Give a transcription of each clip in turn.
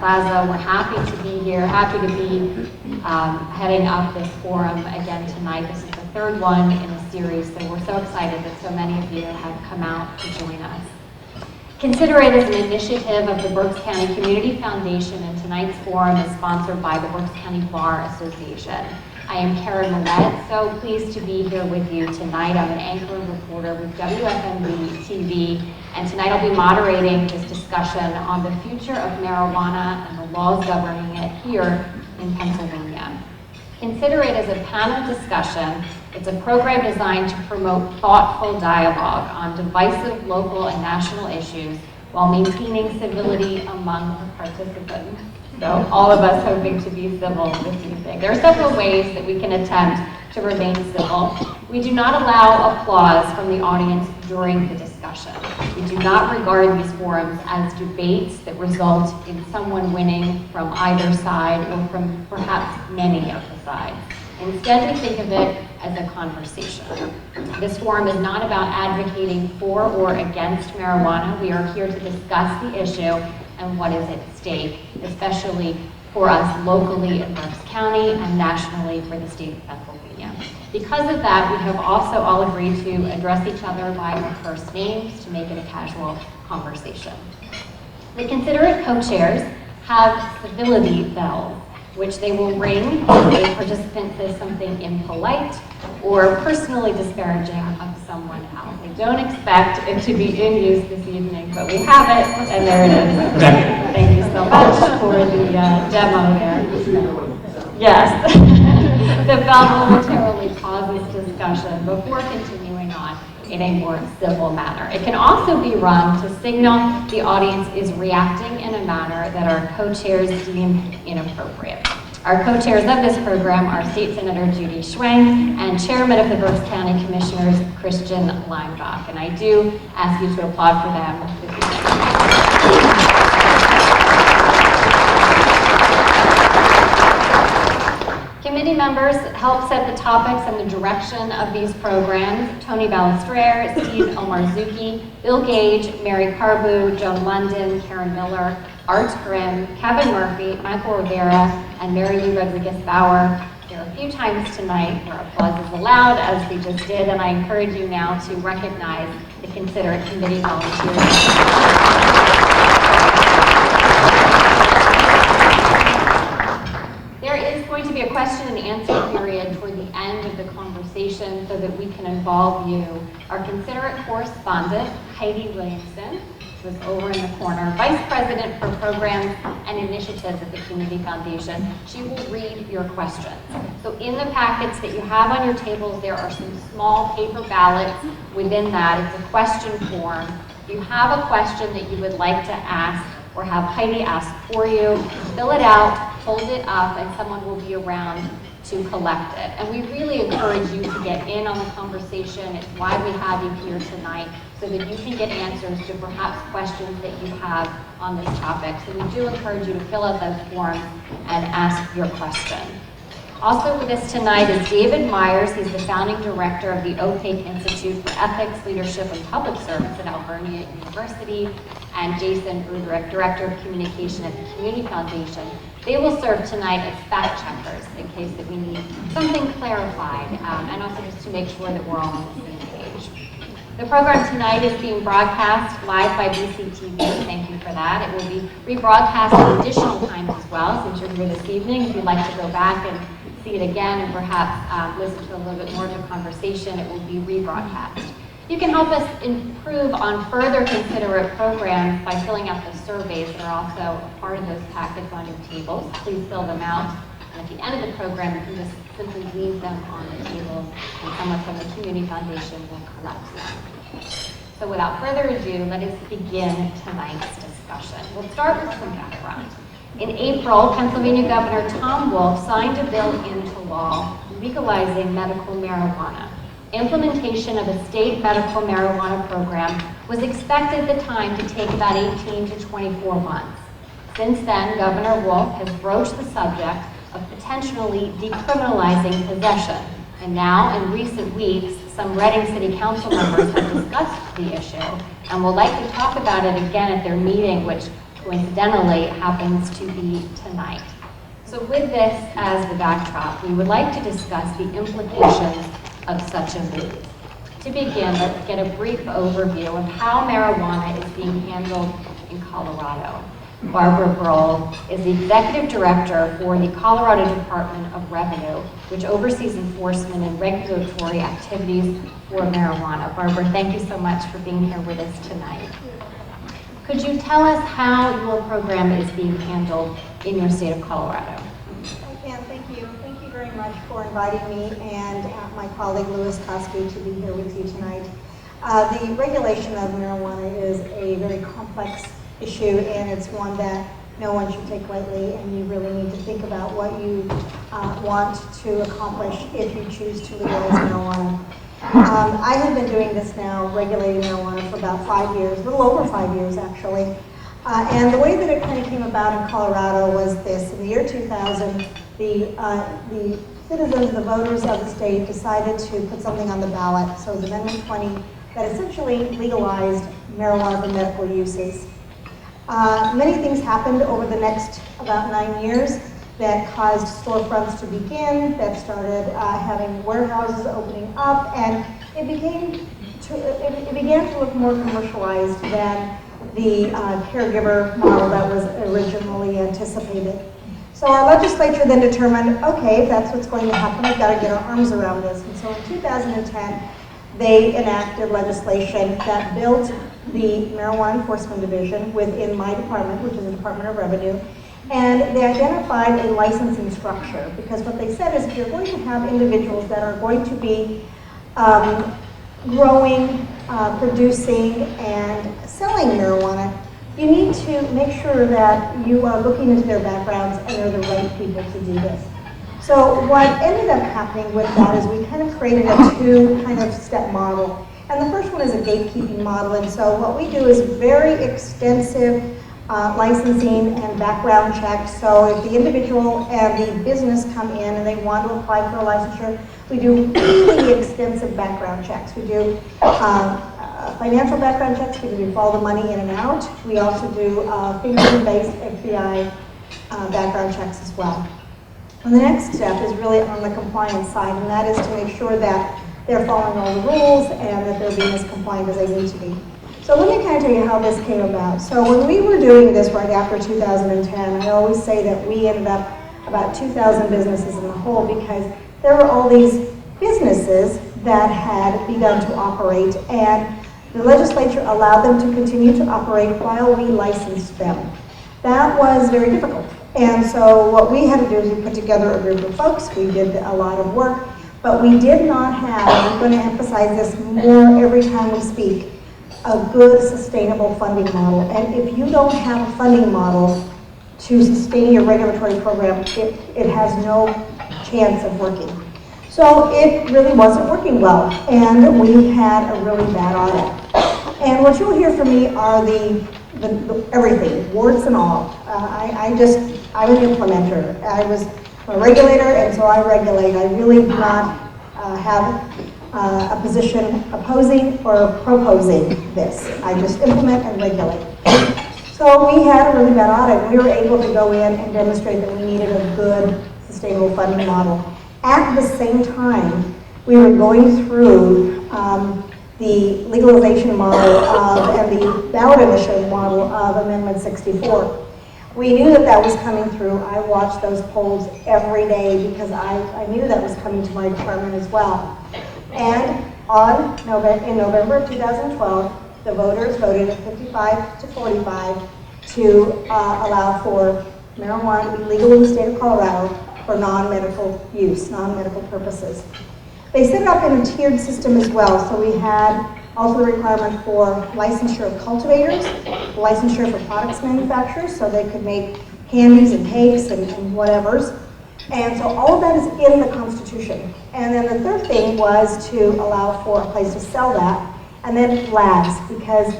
Plaza. We're happy to be here, happy to be heading up this forum again tonight. This is the third one in a series, so we're so excited that so many of you have come out to join us. Consider it as an initiative of the Berks County Community Foundation, and tonight's forum is sponsored by the Berks County Bar Association. I am Karen Millette, so pleased to be here with you tonight. I'm an anchor and reporter with WFMB TV, and tonight I'll be moderating this discussion on the future of marijuana and the laws governing it here in Pennsylvania. Consider it as a panel discussion. It's a program designed to promote thoughtful dialogue on divisive local and national issues while maintaining civility among the participants. So all of us hoping to be civil this evening. There are several ways that we can attempt to remain civil. We do not allow applause from the audience during the discussion. We do not regard these forums as debates that result in someone winning from either side or from perhaps many of the sides. Instead, we think of it as a conversation. This forum is not about advocating for or against marijuana. We are here to discuss the issue and what is at stake, especially for us locally in Berks County and nationally for the state of Pennsylvania. Because of that, we have also all agreed to address each other by our first names to make it a casual conversation. The considerate co-chairs have civility bells, which they will ring if a participant says something impolite or personally disparaging of someone else. I don't expect it to be in use this evening, but we have it, and there it is. Thank you so much for the demo there. Yes. The bell momentarily pauses discussion before continuing on in a more civil manner. It can also be rung to signal the audience is reacting in a manner that our co-chairs deem inappropriate. Our co-chairs of this program are State Senator Judy Schwank and Chairman of the Berks County Commissioners, Christian Leinbach. And I do ask you to applaud for them this evening. Committee members help set the topics and the direction of these programs. Tony Balistrere, Steve Omarzuki, Bill Gage, Mary Carbu, Joan London, Karen Miller, Art Grimm, Kevin Murphy, Michael Rivera, and Mary Lou Rodriguez-Bauer. There are a few times tonight where applause is allowed, as we just did, and I encourage you now to recognize the considerate committee volunteers. There is going to be a question and answer period toward the end of the conversation so that we can involve you. Our considerate correspondent, Heidi Williamson, was over in the corner, Vice President for Programs and Initiatives at the Community Foundation. She will read your questions. So in the packets that you have on your tables, there are some small paper ballots within that. It's a question form. If you have a question that you would like to ask or have Heidi ask for you, fill it out, hold it up, and someone will be around to collect it. And we really encourage you to get in on the conversation. It's why we have you here tonight, so that you can get answers to perhaps questions that you have on this topic. So we do encourage you to fill out those forms and ask your question. Also with us tonight is David Myers. He's the founding director of the OPAIC Institute for Ethics, Leadership, and Public Service at Albernia University, and Jason Rudrick, Director of Communication at the Community Foundation. They will serve tonight as fact checkers in case that we need something clarified, and also just to make sure that we're all on the same page. The program tonight is being broadcast live by BCTV. Thank you for that. It will be rebroadcast at additional times as well, since you're here this evening. If you'd like to go back and see it again and perhaps listen to a little bit more of the conversation, it will be rebroadcast. You can help us improve on further considerate programs by filling out the surveys that are also part of those packets on your tables. Please fill them out. And at the end of the program, you can just simply leave them on the table, and someone from the Community Foundation will collect them. So without further ado, let us begin tonight's discussion. We'll start with some background. In April, Pennsylvania Governor Tom Wolf signed a bill into law legalizing medical marijuana. Implementation of a state medical marijuana program was expected at the time to take about 18 to 24 months. Since then, Governor Wolf has broached the subject of potentially decriminalizing possession. And now, in recent weeks, some Reading City Council members have discussed the issue and will likely talk about it again at their meeting, which coincidentally happens to be tonight. So with this as the backdrop, we would like to discuss the implications of such a move. To begin, let's get a brief overview of how marijuana is being handled in Colorado. Barbara Brohl is the Executive Director for the Colorado Department of Revenue, which oversees enforcement and regulatory activities for marijuana. Barbara, thank you so much for being here with us tonight. Could you tell us how your program is being handled in your state of Colorado? I can, thank you. Thank you very much for inviting me and my colleague Louis Koski to be here with you tonight. The regulation of marijuana is a very complex issue, and it's one that no one should take lightly, and you really need to think about what you want to accomplish if you choose to legalize marijuana. I have been doing this now, regulating marijuana, for about 5 years, a little over 5 years actually. And the way that it kind of came about in Colorado was this. In the year 2000, the citizens, the voters of the state, decided to put something on the ballot. So it was Amendment 20 that essentially legalized marijuana for medical uses. Many things happened over the next about 9 years that caused storefronts to begin, that started having warehouses opening up, and it began to look more commercialized than the caregiver model that was originally anticipated. So our legislature then determined, okay, if that's what's going to happen, we've got to get our arms around this. And so in 2010, they enacted legislation that built the Marijuana Enforcement Division within my department, which is the Department of Revenue, and they identified a licensing structure, because what they said is if you're going to have individuals that are going to be growing, producing, and selling marijuana, you need to make sure that you are looking into their backgrounds and they're the right people to do this. So what ended up happening with that is we kind of created a two kind of step model. And the first one is a gatekeeping model, and so what we do is very extensive licensing and background checks. So if the individual and the business come in and they want to apply for a licensure, we do really extensive background checks. We do financial background checks, because we follow the money in and out. We also do fingerprint-based FBI background checks as well. And the next step is really on the compliance side, and that is to make sure that they're following all the rules and that they're being as compliant as they need to be. So let me kind of tell you how this came about. So when we were doing this right after 2010, I always say that we ended up about 2,000 businesses in the hole, because there were all these businesses that had begun to operate, and the legislature allowed them to continue to operate while we licensed them. That was very difficult. And so what we had to do is we put together a group of folks. We did a lot of work, but we did not have, and I'm going to emphasize this more every time we speak, a good sustainable funding model. And if you don't have a funding model to sustain your regulatory program, it has no chance of working. So it really wasn't working well, and we had a really bad audit. And what you'll hear from me are the everything, warts and all. I'm an implementer. I was a regulator, and so I regulate. I really do not have a position opposing or proposing this. I just implement and regulate. So we had a really bad audit. We were able to go in and demonstrate that we needed a good, sustainable funding model. At the same time, we were going through the legalization model and the ballot initiative model of Amendment 64. We knew that that was coming through. I watched those polls every day because I knew that was coming to my department as well. And in November of 2012, the voters voted at 55 to 45 to allow for marijuana to be legal in the state of Colorado for non-medical use, non-medical purposes. They set it up in a tiered system as well. So we had also the requirement for licensure of cultivators, licensure for products manufacturers, so they could make candies and cakes and whatevers. And so all of that is in the Constitution. And then the third thing was to allow for a place to sell that, and then labs, because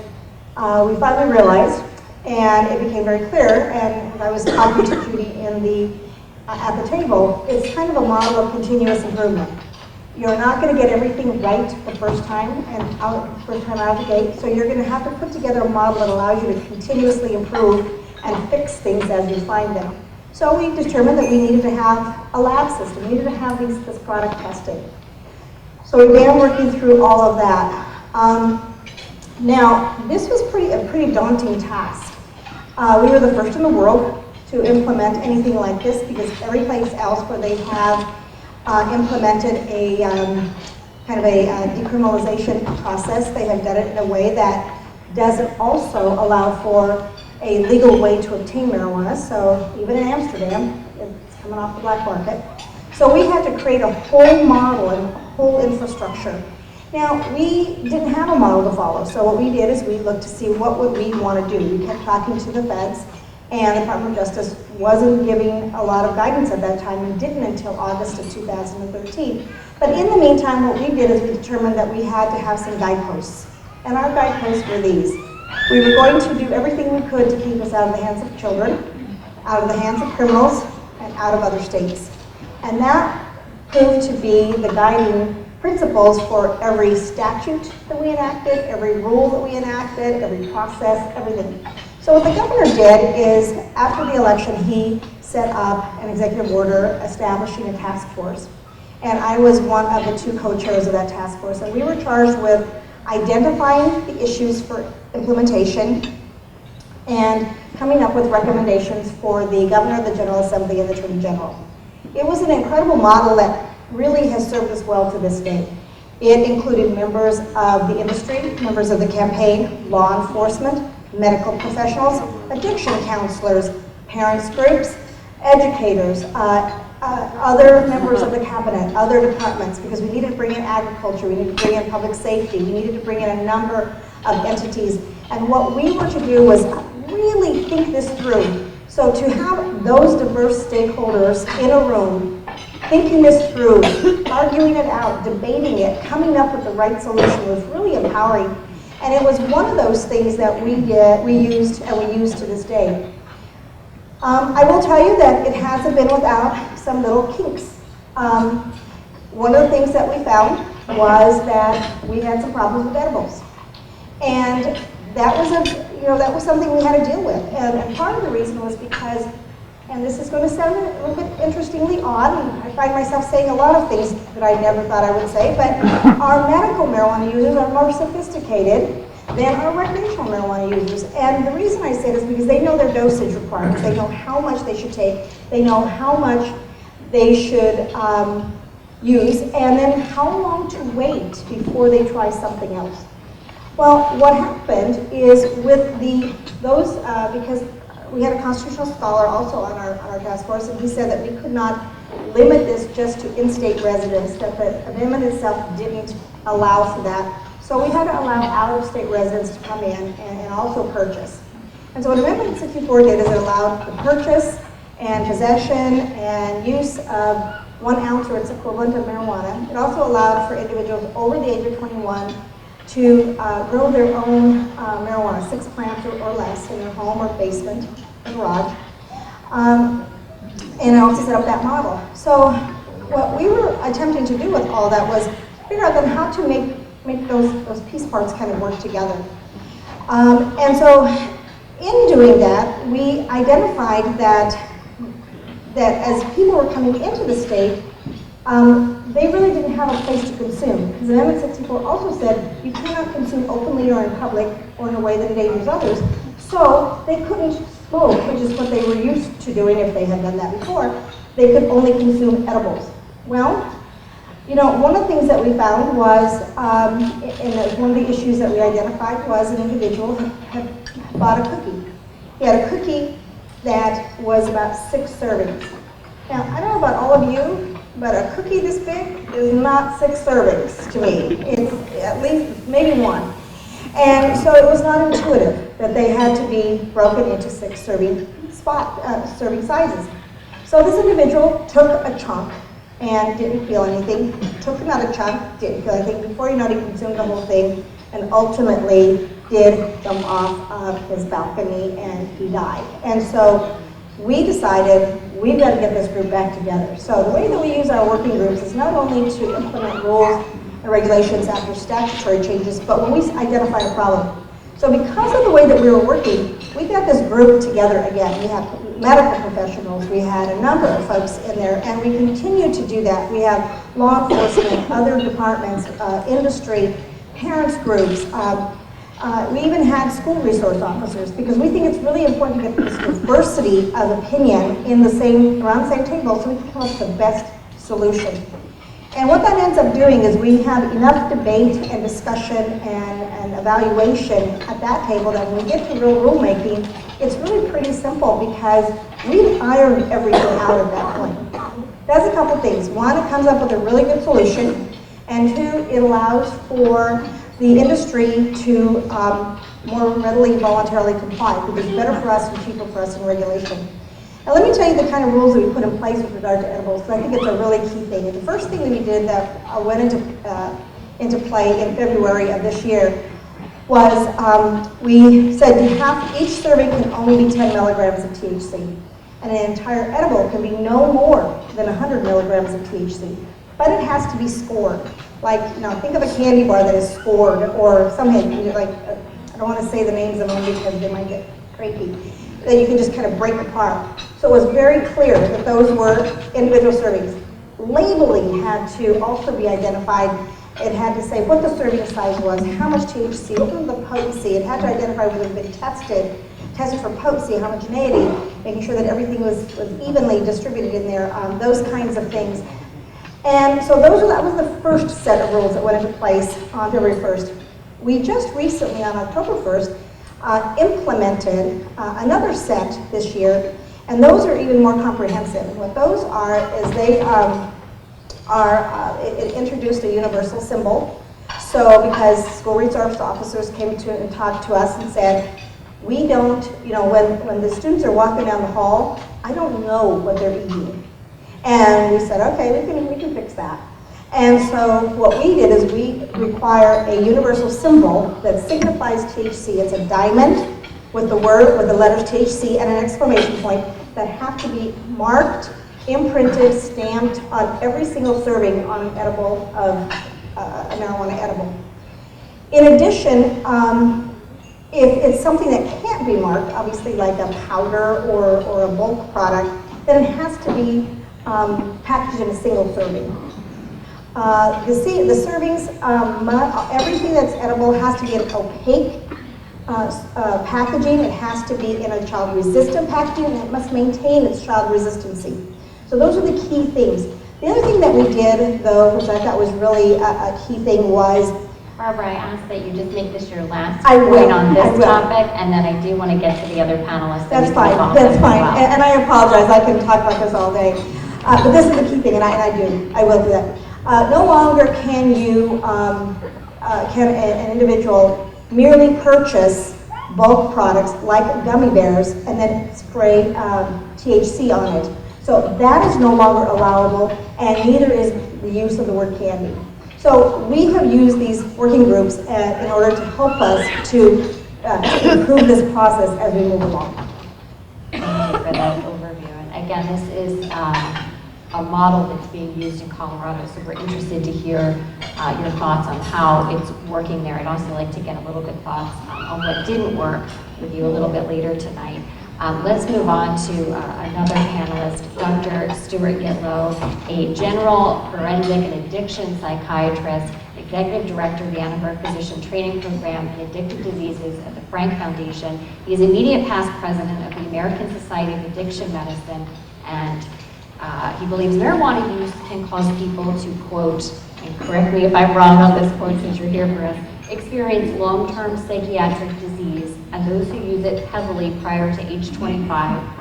we finally realized, and it became very clear, and I was talking to Judy at the table, it's kind of a model of continuous improvement. You're not going to get everything right the first time out of the gate, so you're going to have to put together a model that allows you to continuously improve and fix things as we find them. So we determined that we needed to have a lab system. We needed to have this product tested. So we began working through all of that. Now, this was a pretty daunting task. We were the first in the world to implement anything like this, because every place else where they have implemented a kind of a decriminalization process, they have done it in a way that doesn't also allow for a legal way to obtain marijuana. So even in Amsterdam, it's coming off the black market. So we had to create a whole model and a whole infrastructure. Now, we didn't have a model to follow, so what we did is we looked to see what would we want to do. We kept talking to the feds, and the Department of Justice wasn't giving a lot of guidance at that time, and didn't until August of 2013. But in the meantime, what we did is we determined that we had to have some guideposts. And our guideposts were these. We were going to do everything we could to keep us out of the hands of children, out of the hands of criminals, and out of other states. And that proved to be the guiding principles for every statute that we enacted, every rule that we enacted, every process, everything. So what the governor did is, after the election, he set up an executive order establishing a task force. And I was one of the two co-chairs of that task force. And we were charged with identifying the issues for implementation and coming up with recommendations for the governor, the General Assembly, and the Attorney General. It was an incredible model that really has served us well to this day. It included members of the industry, members of the campaign, law enforcement, medical professionals, addiction counselors, parents groups, educators, other members of the cabinet, other departments, because we needed to bring in agriculture, we needed to bring in public safety, we needed to bring in a number of entities. And what we were to do was really think this through. So to have those diverse stakeholders in a room, thinking this through, arguing it out, debating it, coming up with the right solution was really empowering. And it was one of those things that we used to this day. I will tell you that it hasn't been without some little kinks. One of the things that we found was that we had some problems with edibles. And that was something we had to deal with. And part of the reason was because, and this is going to sound a little bit interestingly odd, and I find myself saying a lot of things that I never thought I would say, but our medical marijuana users are more sophisticated than our recreational marijuana users. And the reason I say this is because they know their dosage requirements, they know how much they should take, they know how much they should use, and then how long to wait before they try something else. Well, what happened is with because we had a constitutional scholar also on our task force, and he said that we could not limit this just to in-state residents, that the amendment itself didn't allow for that. So we had to allow out-of-state residents to come in and also purchase. And so what Amendment 64 did is it allowed the purchase and possession and use of 1 ounce or its equivalent of marijuana. It also allowed for individuals over the age of 21 to grow their own marijuana, 6 plants or less in their home or basement or garage. And it also set up that model. So what we were attempting to do with all that was figure out then how to make those piece parts kind of work together. And so in doing that, we identified that as people were coming into the state, they really didn't have a place to consume. Because Amendment 64 also said you cannot consume openly or in public or in a way that endangers others. So they couldn't smoke, which is what they were used to doing if they had done that before. They could only consume edibles. Well, one of the things that we found was, and one of the issues that we identified was an individual had bought a cookie. He had a cookie that was about 6 servings. Now, I don't know about all of you, but a cookie this big is not 6 servings to me. It's at least maybe 1. And so it was not intuitive that they had to be broken into 6 serving sizes. So this individual took a chunk and didn't feel anything, took another chunk, didn't feel anything. Before you know it, he consumed the whole thing and ultimately did jump off of his balcony and he died. And so we decided we've got to get this group back together. So the way that we use our working groups is not only to implement rules and regulations after statutory changes, but when we identify a problem. So because of the way that we were working, we got this group together again. We have medical professionals, we had a number of folks in there, and we continue to do that. We have law enforcement, other departments, industry, parents groups. We even had school resource officers, because we think it's really important to get this diversity of opinion in around the same table so we can come up with the best solution. And what that ends up doing is we have enough debate and discussion and evaluation at that table that when we get to real rulemaking, it's really pretty simple because we've ironed everything out at that point. Does a couple things. One, it comes up with a really good solution, and two, it allows for the industry to more readily, voluntarily comply, because it's better for us and cheaper for us in regulation. Now let me tell you the kind of rules that we put in place with regard to edibles, because I think it's a really key thing. And the first thing that we did that went into play in February of this year was we said each serving can only be 10 milligrams of THC. And an entire edible can be no more than 100 milligrams of THC. But it has to be scored. Like, think of a candy bar that is scored, or something like, I don't want to say the names of them because they might get creepy, that you can just kind of break apart. So it was very clear that those were individual servings. Labeling had to also be identified. It had to say what the serving size was, how much THC, what was the potency. It had to identify whether it had been tested for potency, homogeneity, making sure that everything was evenly distributed in there, those kinds of things. And so that was the first set of rules that went into place on February 1st. We just recently, on October 1st, implemented another set this year, and those are even more comprehensive. And what those are is it introduced a universal symbol. So because school resource officers came to and talked to us and said, we don't, when the students are walking down the hall, I don't know what they're eating. And we said, okay, we can fix that. And so what we did is we require a universal symbol that signifies THC. It's a diamond with the letters THC and an exclamation point that have to be marked, imprinted, stamped on every single serving on an edible of a marijuana edible. In addition, if it's something that can't be marked, obviously like a powder or a bulk product, then it has to be packaged in a single serving. The servings, everything that's edible has to be an opaque packaging. It has to be in a child-resistant packaging, and it must maintain its child resistancy. So those are the key things. The other thing that we did, though, which I thought was really a key thing, was Barbara, I ask that you just make this your last point on this topic, and then I do want to get to the other panelists. That's fine. That's fine. Well. And I apologize. I can talk about this all day. But this is the key thing, and I will do that. No longer can an individual merely purchase bulk products like gummy bears and then spray THC on it. So that is no longer allowable, and neither is the use of the word candy. So we have used these working groups in order to help us to improve this process as we move along. Thank you for that overview. And again, this is a model that's being used in Colorado, so we're interested to hear your thoughts on how it's working there. I'd also like to get a little bit thoughts on what didn't work with you a little bit later tonight. Let's move on to another panelist, Dr. Stuart Gitlow, a general forensic and addiction psychiatrist, executive director of the Annenberg Physician Training Program in Addictive Diseases at the Frank Foundation. He is immediate past president of the American Society of Addiction Medicine, and he believes marijuana use can cause people to, quote, and correct me if I'm wrong on this quote since you're here for us, experience long-term psychiatric disease, and those who use it heavily prior to age 25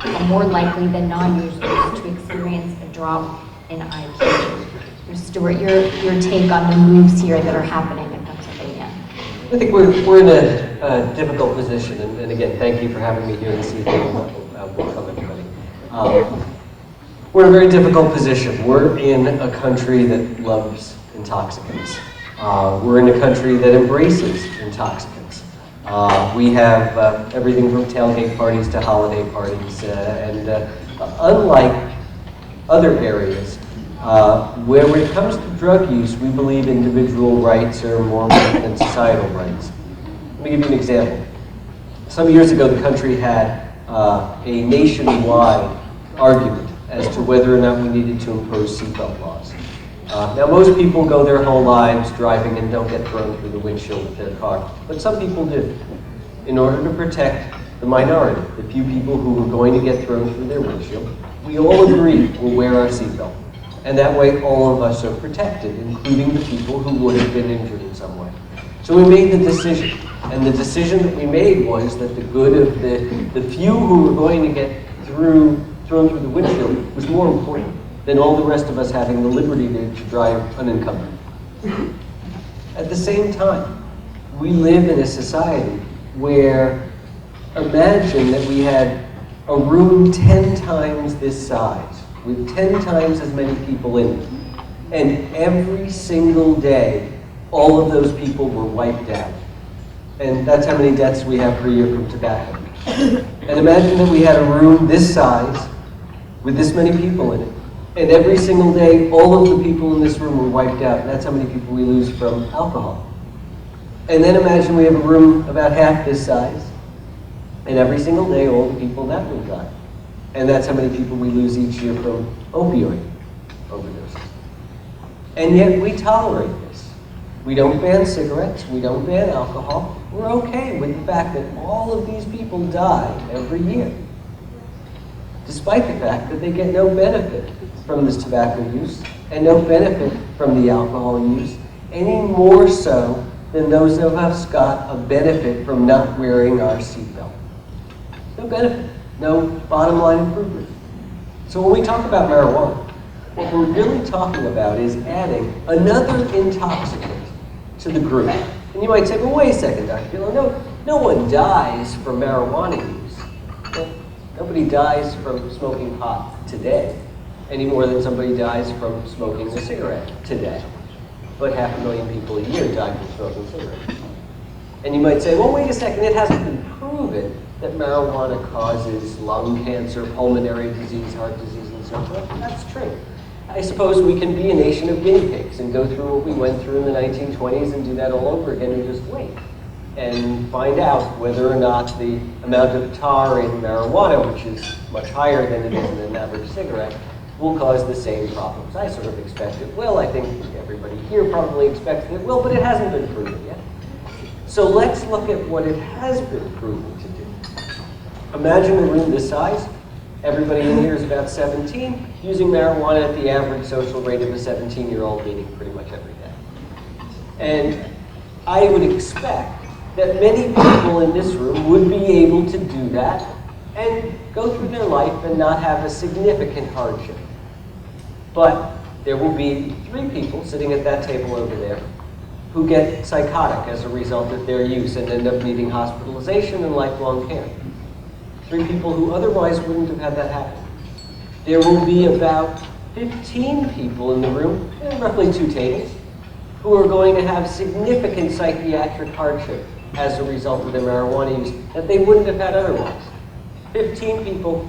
are more likely than non-users to experience a drop in IQ. Stuart, your take on the moves here that are happening in Pennsylvania. I think we're in a difficult position, and again, thank you for having me here this evening. Welcome, everybody. We're in a very difficult position. We're in a country that loves intoxicants. We're in a country that embraces intoxicants. We have everything from tailgate parties to holiday parties, and unlike other areas, where when it comes to drug use, we believe individual rights are more important than societal rights. Let me give you an example. Some years ago, the country had a nationwide argument as to whether or not we needed to impose seatbelt laws. Now, most people go their whole lives driving and don't get thrown through the windshield of their car, but some people do. In order to protect the minority, the few people who are going to get thrown through their windshield, we all agree we'll wear our seatbelt. And that way, all of us are protected, including the people who would have been injured in some way. So we made the decision, and the decision that we made was that the good of the few who were going to get thrown through the windshield was more important than all the rest of us having the liberty to drive unencumbered. At the same time, we live in a society where, imagine that we had a room 10 times this size, with 10 times as many people in it, and every single day, all of those people were wiped out. And that's how many deaths we have per year from tobacco. And imagine that we had a room this size, with this many people in it, and every single day, all of the people in this room were wiped out. And that's how many people we lose from alcohol. And then imagine we have a room about half this size, and every single day, all the people in that room die. And that's how many people we lose each year from opioid overdoses. And yet we tolerate this. We don't ban cigarettes, we don't ban alcohol. We're okay with the fact that all of these people die every year, despite the fact that they get no benefit from this tobacco use and no benefit from the alcohol use, any more so than those of us got a benefit from not wearing our seatbelt. No benefit, no bottom line improvement. So when we talk about marijuana, what we're really talking about is adding another intoxicant to the group. And you might say, well, wait a second, Dr. Gitlow, no one dies from marijuana use. Well, nobody dies from smoking pot today, any more than somebody dies from smoking a cigarette today. But 500,000 people a year die from smoking cigarettes. And you might say, well, wait a second, it hasn't been proven that marijuana causes lung cancer, pulmonary disease, heart disease, and so forth. That's true. I suppose we can be a nation of guinea pigs and go through what we went through in the 1920s and do that all over again and just wait and find out whether or not the amount of tar in marijuana, which is much higher than it is in an average cigarette, will cause the same problems. I sort of expect it will. I think everybody here probably expects it will, but it hasn't been proven yet. So let's look at what it has been proven to do. Imagine a room this size. Everybody in here is about 17, using marijuana at the average social rate of a 17-year-old meeting pretty much every day. And I would expect that many people in this room would be able to do that and go through their life and not have a significant hardship. But there will be 3 people sitting at that table over there who get psychotic as a result of their use and end up needing hospitalization and lifelong care. 3 people who otherwise wouldn't have had that happen. There will be about 15 people in the room, roughly 2 tables, who are going to have significant psychiatric hardship as a result of their marijuana use that they wouldn't have had otherwise. 15 people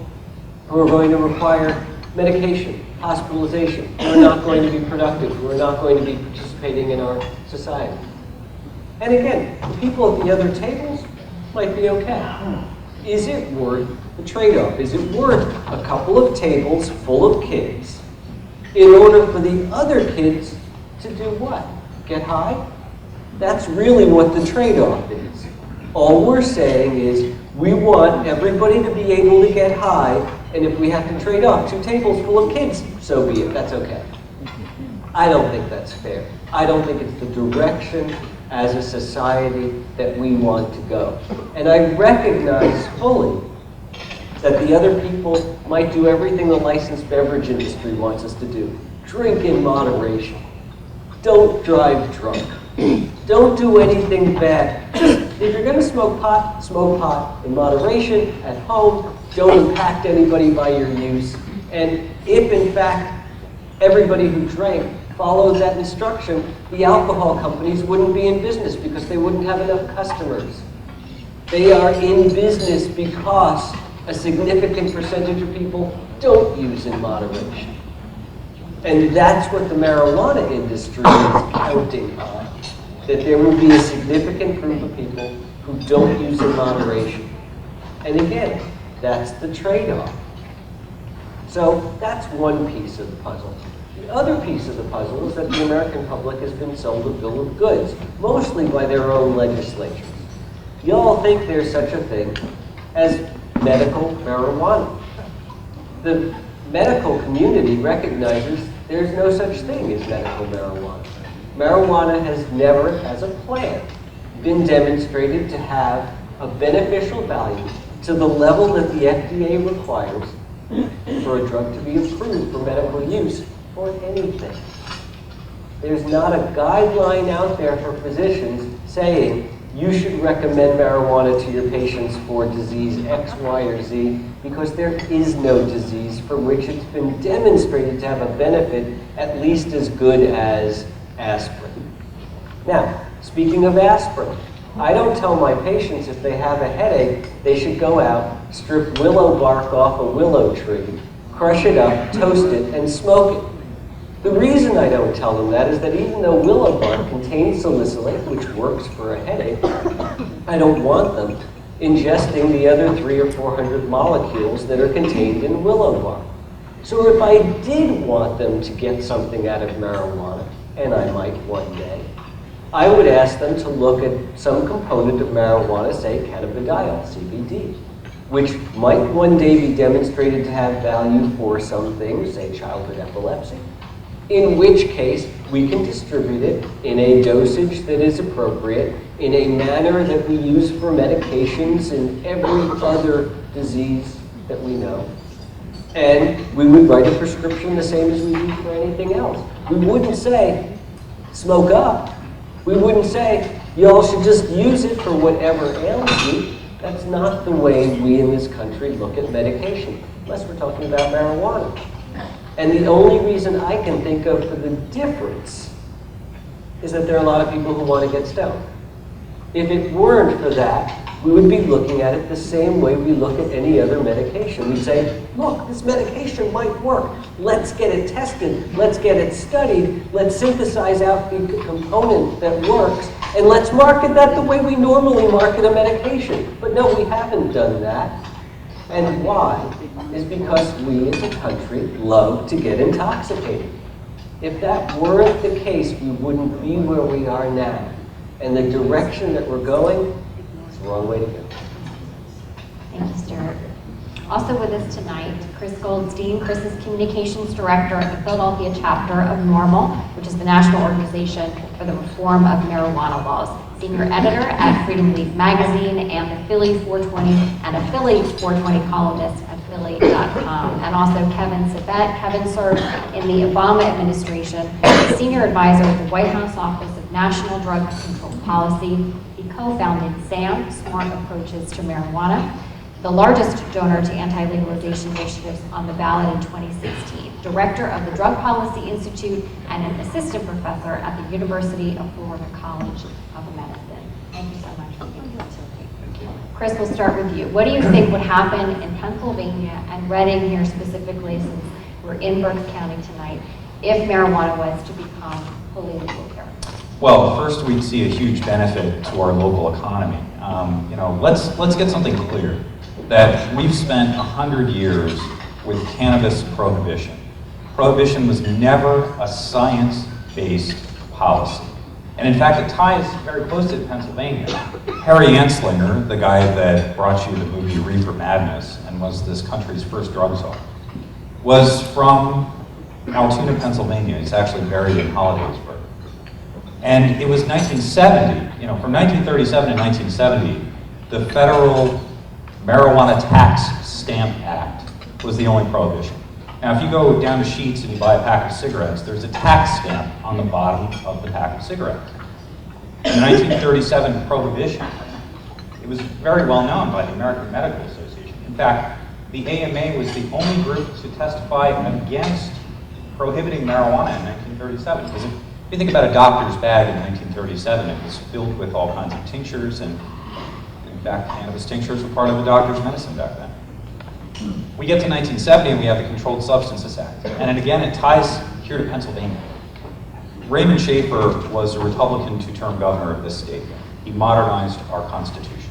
who are going to require medication, hospitalization, who are not going to be productive, who are not going to be participating in our society. And again, the people at the other tables might be okay. Is it worth the trade-off? Is it worth a couple of tables full of kids in order for the other kids to do what? Get high? That's really what the trade-off is. All we're saying is we want everybody to be able to get high, and if we have to trade off 2 tables full of kids, so be it. That's okay. I don't think that's fair. I don't think it's the direction as a society that we want to go. And I recognize fully that the other people might do everything the licensed beverage industry wants us to do. Drink in moderation. Don't drive drunk. Don't do anything bad. If you're going to smoke pot in moderation, at home. Don't impact anybody by your use. And if, in fact, everybody who drank followed that instruction, the alcohol companies wouldn't be in business because they wouldn't have enough customers. They are in business because a significant percentage of people don't use in moderation. And that's what the marijuana industry is counting on, that there will be a significant group of people who don't use in moderation. And again, that's the trade-off. So that's one piece of the puzzle. The other piece of the puzzle is that the American public has been sold a bill of goods, mostly by their own legislatures. You all think there's such a thing as medical marijuana. The medical community recognizes there's no such thing as medical marijuana. Marijuana has never, as a plant, been demonstrated to have a beneficial value to the level that the FDA requires for a drug to be approved for medical use for anything. There's not a guideline out there for physicians saying you should recommend marijuana to your patients for disease X, Y, or Z, because there is no disease for which it's been demonstrated to have a benefit at least as good as aspirin. Now, speaking of aspirin, I don't tell my patients if they have a headache, they should go out, strip willow bark off a willow tree, crush it up, toast it, and smoke it. The reason I don't tell them that is that even though willow bark contains salicylate, which works for a headache, I don't want them ingesting the other 300 or 400 molecules that are contained in willow bark. So if I did want them to get something out of marijuana, and I might one day, I would ask them to look at some component of marijuana, say cannabidiol, CBD, which might one day be demonstrated to have value for some things, say childhood epilepsy, in which case we can distribute it in a dosage that is appropriate, in a manner that we use for medications in every other disease that we know. And we would write a prescription the same as we do for anything else. We wouldn't say, smoke up. We wouldn't say, y'all should just use it for whatever ails you. That's not the way we in this country look at medication, unless we're talking about marijuana. And the only reason I can think of for the difference is that there are a lot of people who want to get stoned. If it weren't for that, we would be looking at it the same way we look at any other medication. We'd say, look, this medication might work. Let's get it tested. Let's get it studied. Let's synthesize out the component that works. And let's market that the way we normally market a medication. But no, we haven't done that. And why? Is because we as a country love to get intoxicated. If that weren't the case, we wouldn't be where we are now. And the direction that we're going is the wrong way to go. Thank you, Stuart. Also with us tonight, Chris Goldstein. Chris is Communications Director at the Philadelphia chapter of NORML, which is the National Organization for the Reform of Marijuana Laws. Senior Editor at Freedom Leaf Magazine and the Philly 420 and a Philly 420 columnist at Philly.com. And also Kevin Sabet. Kevin served in the Obama administration as Senior Advisor at the White House Office of National Drug Control Policy. He co-founded SAM, Smart Approaches to Marijuana, the largest donor to anti-legalization initiatives on the ballot in 2016, director of the Drug Policy Institute, and an assistant professor at the University of Florida College of Medicine. Thank you so much for being here today. Chris, we'll start with you. What do you think would happen in Pennsylvania and Reading here specifically, since we're in Berks County tonight, if marijuana was to become fully legal here? Well, first we'd see a huge benefit to our local economy. Let's get something clear, that we've spent 100 years with cannabis prohibition. Prohibition was never a science-based policy. And in fact, it ties very closely to Pennsylvania. Harry Anslinger, the guy that brought you the movie Reefer Madness and was this country's first drug czar, was from Altoona, Pennsylvania. He's actually buried in Hollidaysburg. And it was 1970, from 1937 to 1970, the federal Marijuana Tax Stamp Act was the only prohibition. Now, if you go down to Sheetz and you buy a pack of cigarettes, there's a tax stamp on the bottom of the pack of cigarettes. In the 1937 prohibition, it was very well known by the American Medical Association. In fact, the AMA was the only group to testify against prohibiting marijuana in 1937. Because if you think about a doctor's bag in 1937, it was filled with all kinds of tinctures, and in fact, cannabis tinctures were part of the doctor's medicine back then. We get to 1970 and we have the Controlled Substances Act. And again, it ties here to Pennsylvania. Raymond Schaefer was a Republican two-term governor of this state. He modernized our Constitution.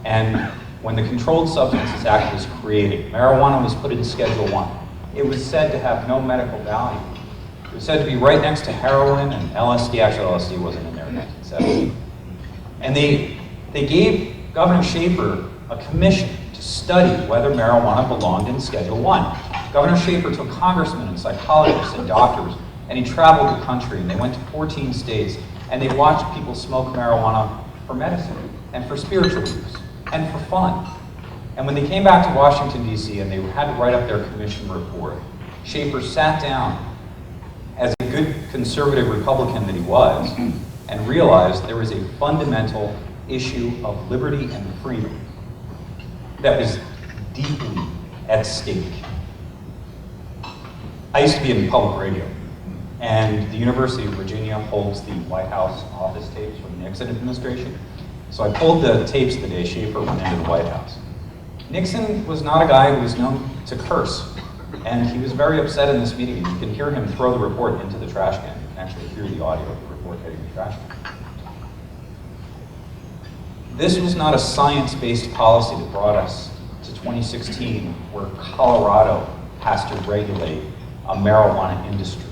And when the Controlled Substances Act was created, marijuana was put in Schedule 1. It was said to have no medical value. It was said to be right next to heroin and LSD. Actually, LSD wasn't in there in 1970. And they gave Governor Schaefer a commission to study whether marijuana belonged in Schedule 1. Governor Schaefer took congressmen and psychologists and doctors, and he traveled the country, and they went to 14 states, and they watched people smoke marijuana for medicine and for spiritual use and for fun. And when they came back to Washington, D.C., and they had to write up their commission report, Schaefer sat down as a good conservative Republican that he was and realized there was a fundamental issue of liberty and freedom that was deeply at stake. I used to be in public radio, and the University of Virginia holds the White House office tapes from the Nixon administration. So I pulled the tapes the day Schaefer went into the White House. Nixon was not a guy who was known to curse, and he was very upset in this meeting. You can hear him throw the report into the trash can. You can actually hear the audio of the report hitting the trash can. This was not a science-based policy that brought us to 2016, where Colorado has to regulate a marijuana industry.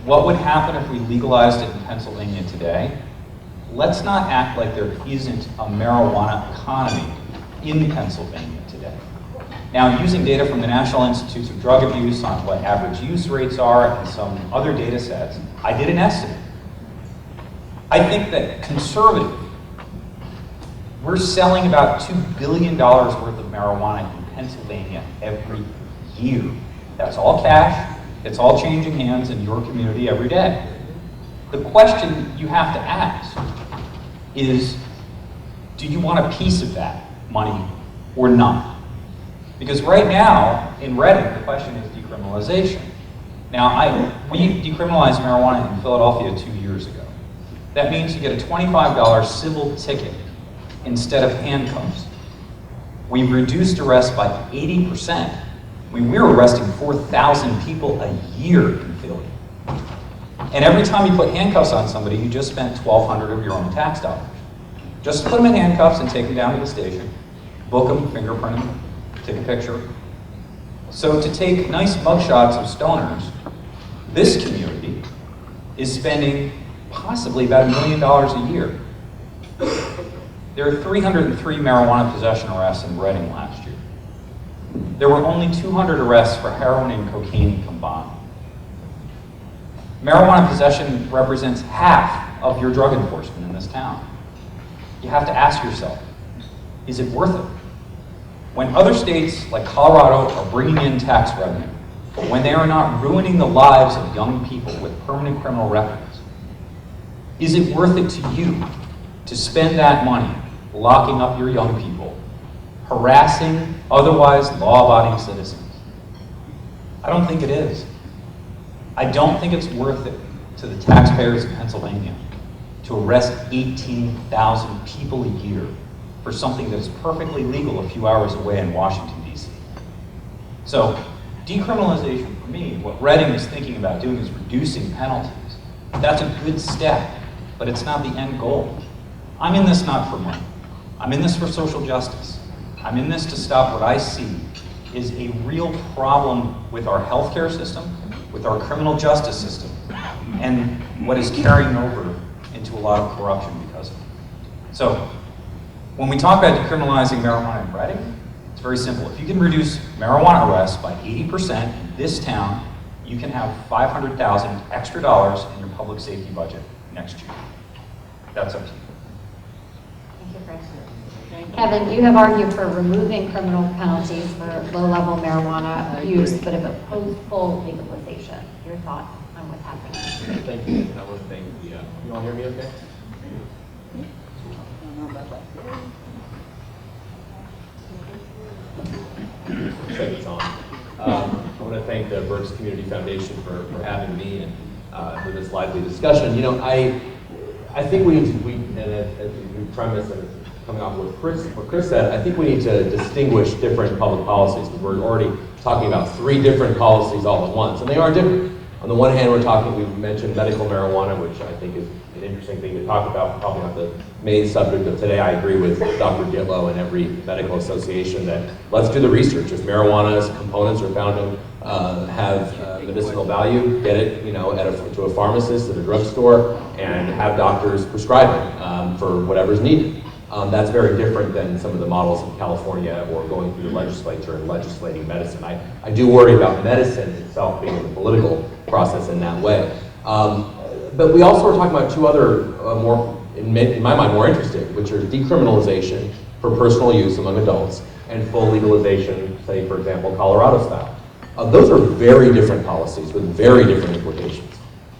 What would happen if we legalized it in Pennsylvania today? Let's not act like there isn't a marijuana economy in Pennsylvania today. Now, using data from the National Institutes of Drug Abuse on what average use rates are and some other data sets, I did an estimate. I think that conservative, we're selling about $2 billion worth of marijuana in Pennsylvania every year. That's all cash. It's all changing hands in your community every day. The question you have to ask is, do you want a piece of that money or not? Because right now, in Reading, the question is decriminalization. Now, we decriminalized marijuana in Philadelphia 2 years ago. That means you get a $25 civil ticket instead of handcuffs. We've reduced arrests by 80%. I mean, we're arresting 4,000 people a year in Philly. And every time you put handcuffs on somebody, you just spent $1,200 of your own tax dollars. Just put them in handcuffs and take them down to the station, book them, fingerprint them, take a picture. So to take nice mugshots of stoners, this community is spending possibly about $1 million a year. There are 303 marijuana possession arrests in Reading last year. There were only 200 arrests for heroin and cocaine combined. Marijuana possession represents half of your drug enforcement in this town. You have to ask yourself, is it worth it? When other states like Colorado are bringing in tax revenue, but when they are not ruining the lives of young people with permanent criminal records, is it worth it to you to spend that money locking up your young people, harassing otherwise law-abiding citizens? I don't think it is. I don't think it's worth it to the taxpayers of Pennsylvania to arrest 18,000 people a year for something that is perfectly legal a few hours away in Washington, D.C. So decriminalization, for me, what Reading is thinking about doing is reducing penalties. That's a good step, but it's not the end goal. I'm in this not for money. I'm in this for social justice. I'm in this to stop what I see is a real problem with our healthcare system, with our criminal justice system, and what is carrying over into a lot of corruption because of it. So when we talk about decriminalizing marijuana in Reading, it's very simple. If you can reduce marijuana arrests by 80% in this town, you can have $500,000 extra dollars in your public safety budget next year. That's up to you. Thank you, Chris. Kevin, you have argued for removing criminal penalties for low-level marijuana use, but have opposed full legalization. Your thoughts on what's happening? Thank you. I want to thank the, you all hear me okay? Check it's on. I want to thank the Berks Community Foundation for having me and for this lively discussion. You know, I think we need to, and as we premise and coming off what Chris said, I think we need to distinguish different public policies. We're already talking about 3 different policies all at once, and they are different. On the one hand, we've mentioned medical marijuana, which I think is an interesting thing to talk about, probably not the main subject of today. I agree with Dr. Gitlow and every medical association that let's do the research. If marijuana's components are found to have medicinal value, get it, to a pharmacist at a drugstore, and have doctors prescribe it for whatever's needed. That's very different than some of the models in California or going through the legislature and legislating medicine. I do worry about medicine itself being a political process in that way. But we also are talking about two other in my mind, more interesting, which are decriminalization for personal use among adults and full legalization, say, for example, Colorado style. Those are very different policies with very different implications.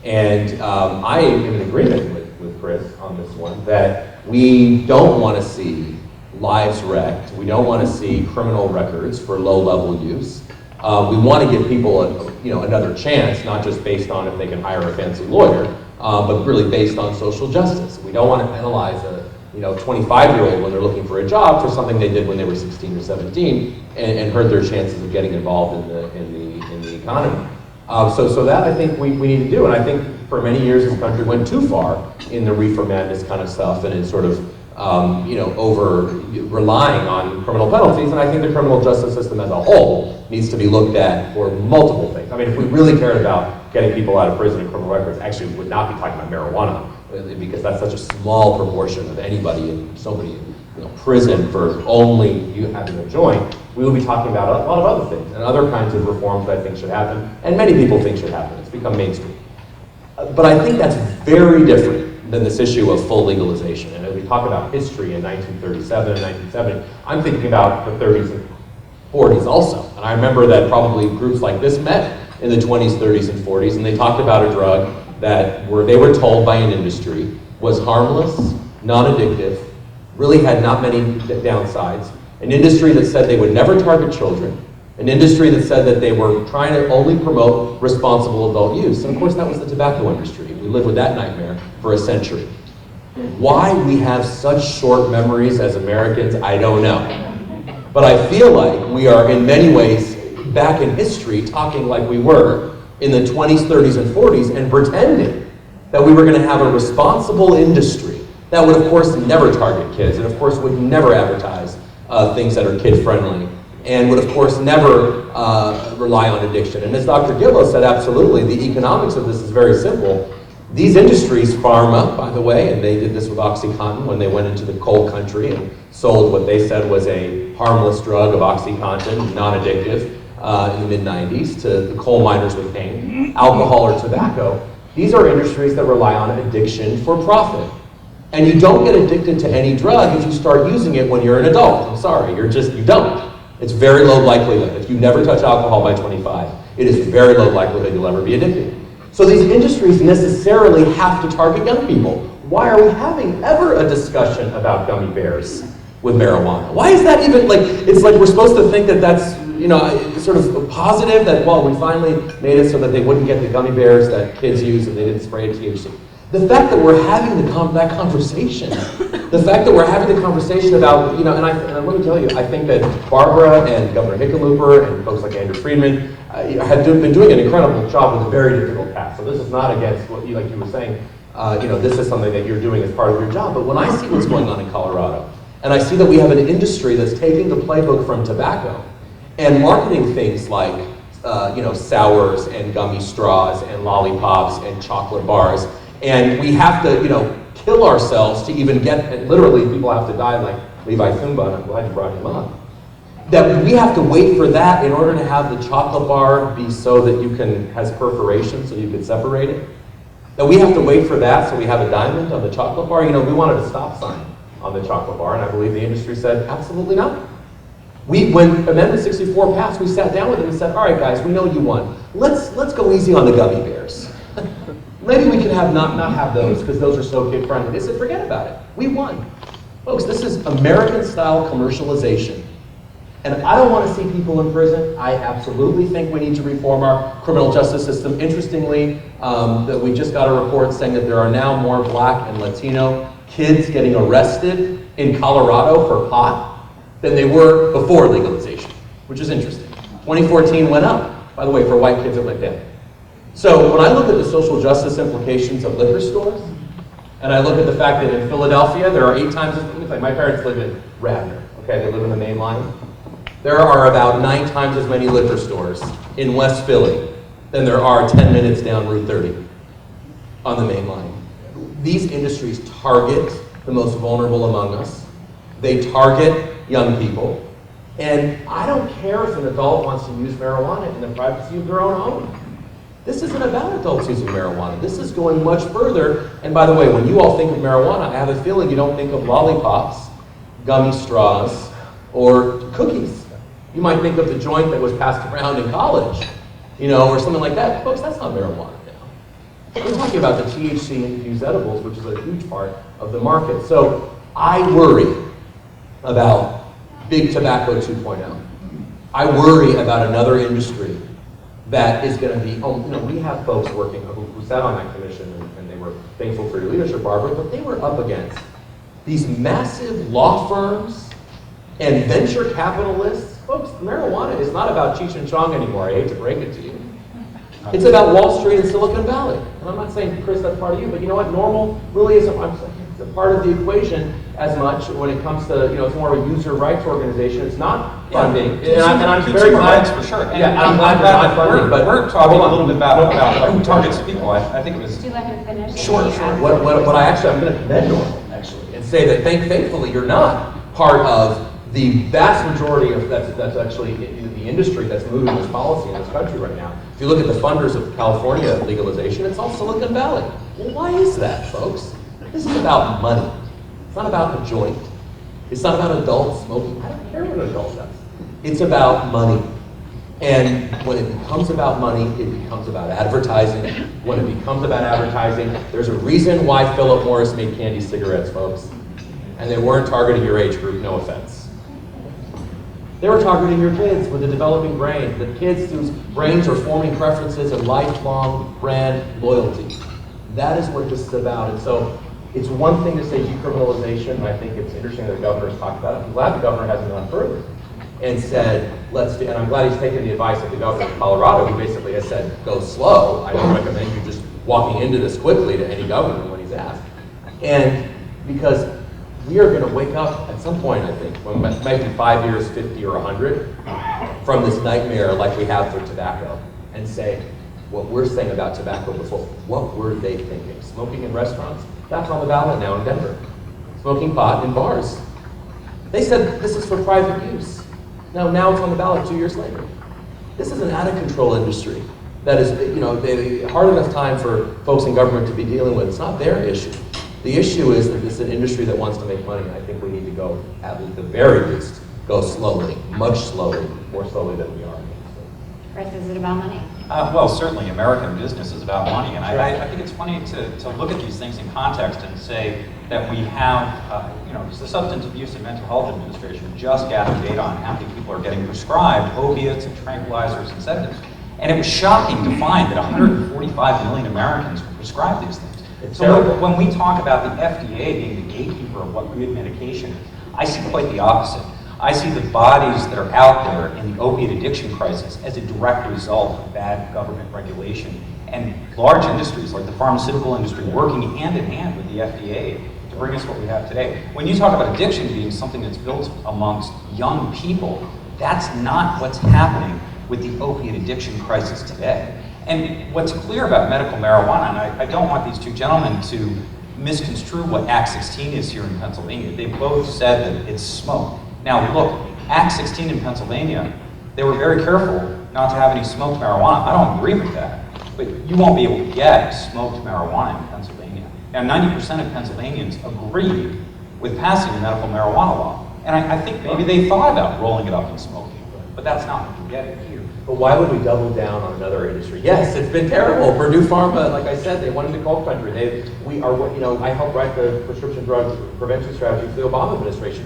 And I am in agreement with Chris on this one, that we don't want to see lives wrecked. We don't want to see criminal records for low-level use. We want to give people another chance, not just based on if they can hire a fancy lawyer, but really based on social justice. We don't want to penalize a 25-year-old when they're looking for a job for something they did when they were 16 or 17 and hurt their chances of getting involved in the economy. So that I think we need to do, and I think for many years this country went too far in the reefer madness kind of stuff and in sort of over relying on criminal penalties, and I think the criminal justice system as a whole needs to be looked at for multiple things. I mean, if we really cared about getting people out of prison and criminal records, actually we would not be talking about marijuana, because that's such a small proportion of anybody in somebody in prison for only you having a joint. We will be talking about a lot of other things and other kinds of reforms that I think should happen, and many people think should happen. It's become mainstream. But I think that's very different than this issue of full legalization. And as we talk about history in 1937 and 1970, I'm thinking about the 30s and 40s also. And I remember that probably groups like this met in the 20s, 30s, and 40s, and they talked about a drug that they were told by an industry was harmless, non-addictive, really had not many downsides, an industry that said they would never target children, an industry that said that they were trying to only promote responsible adult use. And of course that was the tobacco industry. We lived with that nightmare for a century. Why we have such short memories as Americans, I don't know. But I feel like we are in many ways back in history talking like we were in the 20s, 30s, and 40s and pretending that we were going to have a responsible industry that would of course never target kids and of course would never advertise things that are kid-friendly and would of course never rely on addiction. And as Dr. Gitlow said, absolutely, the economics of this is very simple. These industries, pharma, by the way, and they did this with OxyContin when they went into the coal country and sold what they said was a harmless drug of OxyContin, non-addictive, in the mid-90s to the coal miners with pain, alcohol or tobacco. These are industries that rely on addiction for profit. And you don't get addicted to any drug if you start using it when you're an adult. I'm sorry, you don't. It's very low likelihood. If you never touch alcohol by 25, it is very low likelihood you'll ever be addicted. So these industries necessarily have to target young people. Why are we having ever a discussion about gummy bears with marijuana? Why is that even, it's like we're supposed to think that that's, sort of positive, that, well, we finally made it so that they wouldn't get the gummy bears that kids use and they didn't spray THC. The fact that we're having that conversation, the fact that we're having the conversation about, and let me tell you, I think that Barbara and Governor Hickenlooper and folks like Andrew Friedman have been doing an incredible job with a very difficult task. So this is not against what you were saying, this is something that you're doing as part of your job. But when I see what's going on in Colorado, and I see that we have an industry that's taking the playbook from tobacco and marketing things like, sours and gummy straws and lollipops and chocolate bars, and we have to, kill ourselves to even get, and literally people have to die like Levi Thunbaum, I'm glad you brought him up, that we have to wait for that in order to have the chocolate bar be so that has perforation so you can separate it. That we have to wait for that so we have a diamond on the chocolate bar. We wanted a stop sign on the chocolate bar, and I believe the industry said, absolutely not. When Amendment 64 passed, we sat down with them and said, all right guys, we know you won. Let's go easy on the gummy bears. Maybe we can not have those because those are so kid friendly. They said, forget about it. We won. Folks, this is American style commercialization. And I don't want to see people in prison. I absolutely think we need to reform our criminal justice system. Interestingly, that we just got a report saying that there are now more Black and Latino kids getting arrested in Colorado for pot than they were before legalization, which is interesting. 2014 went up, by the way, for white kids it went down. So when I look at the social justice implications of liquor stores, And I look at the fact that in Philadelphia, there are 8 times as many, like my parents live in Radnor, okay, they live in the main line. There are about 9 times as many liquor stores in West Philly than there are 10 minutes down Route 30 on the main line. These industries target the most vulnerable among us. They target young people. And I don't care if an adult wants to use marijuana in the privacy of their own home. This isn't about adults using marijuana. This is going much further. And by the way, when you all think of marijuana, I have a feeling you don't think of lollipops, gummy straws, or cookies. You might think of the joint that was passed around in college, you know, or something like that. Folks, that's not marijuana now. We're talking about the THC-infused edibles, which is a huge part of the market. So I worry about Big Tobacco 2.0. I worry about another industry that is going to be, we have folks working who sat on that commission, and they were thankful for your leadership, Barbara, but they were up against these massive law firms and venture capitalists. Folks, marijuana is not about Cheech and Chong anymore. I hate to break it to you. It's about Wall Street and Silicon Valley. And I'm not saying, Chris, that's part of you, but you know what? NORML really isn't. It's a part of the equation as much when it comes to, it's more of a user rights organization. It's not funding. Yeah, and I'm very glad. For sure. Yeah, and I'm glad they're not funding. But we're talking a little bit about who targets people. I think it was. Would you let him finish? Sure. What I'm going to commend NORML, actually, and say that thankfully you're not part of the vast majority of that's actually the industry that's moving this policy in this country right now. If you look at the funders of California legalization, it's all Silicon Valley. Well, why is that, folks? This is about money. It's not about the joint. It's not about adults smoking. I don't care what an adult does. It's about money. And when it becomes about money, it becomes about advertising. When it becomes about advertising, there's a reason why Philip Morris made candy cigarettes, folks. And they weren't targeting your age group, no offense. They were targeting your kids with a developing brain, the kids whose brains are forming preferences and lifelong brand loyalty. That is what this is about. And so it's one thing to say decriminalization. I think it's interesting that the governor's talked about it. I'm glad the governor hasn't gone further and said, and I'm glad he's taken the advice of the governor of Colorado, who basically has said, go slow. I don't recommend you just walking into this quickly to any governor when he's asked. And because we are going to wake up at some point, I think, when maybe 5 years, 50 or 100, from this nightmare like we have for tobacco, and say, what we're saying about tobacco before, what were they thinking? Smoking in restaurants? That's on the ballot now in Denver. Smoking pot in bars. They said this is for private use. Now it's on the ballot 2 years later. This is an out-of-control industry that is, hard enough time for folks in government to be dealing with. It's not their issue. The issue is that it's an industry that wants to make money, and I think we need to go, at the very least, go slowly, much slowly, more slowly than we are. Chris, is it about money? Well, certainly American business is about money, and I think it's funny to look at these things in context and say that we have, the Substance Abuse and Mental Health Administration just gathered data on how many people are getting prescribed opiates and tranquilizers and sedatives, and it was shocking to find that 145 million Americans were prescribed these things. So when we talk about the FDA being the gatekeeper of what good medication is, I see quite the opposite. I see the bodies that are out there in the opiate addiction crisis as a direct result of bad government regulation and large industries like the pharmaceutical industry working hand in hand with the FDA to bring us what we have today. When you talk about addiction being something that's built amongst young people, that's not what's happening with the opiate addiction crisis today. And what's clear about medical marijuana, and I don't want these two gentlemen to misconstrue what Act 16 is here in Pennsylvania. They both said that it's smoke. Now look, Act 16 in Pennsylvania, they were very careful not to have any smoked marijuana. I don't agree with that, but you won't be able to get smoked marijuana in Pennsylvania. Now 90% of Pennsylvanians agreed with passing a medical marijuana law. And I think maybe they thought about rolling it up and smoking, but that's not what you get here. But why would we double down on another industry? Yes, it's been terrible. Purdue Pharma, like I said, they went into cold country. I helped write the prescription drug prevention strategy for the Obama administration.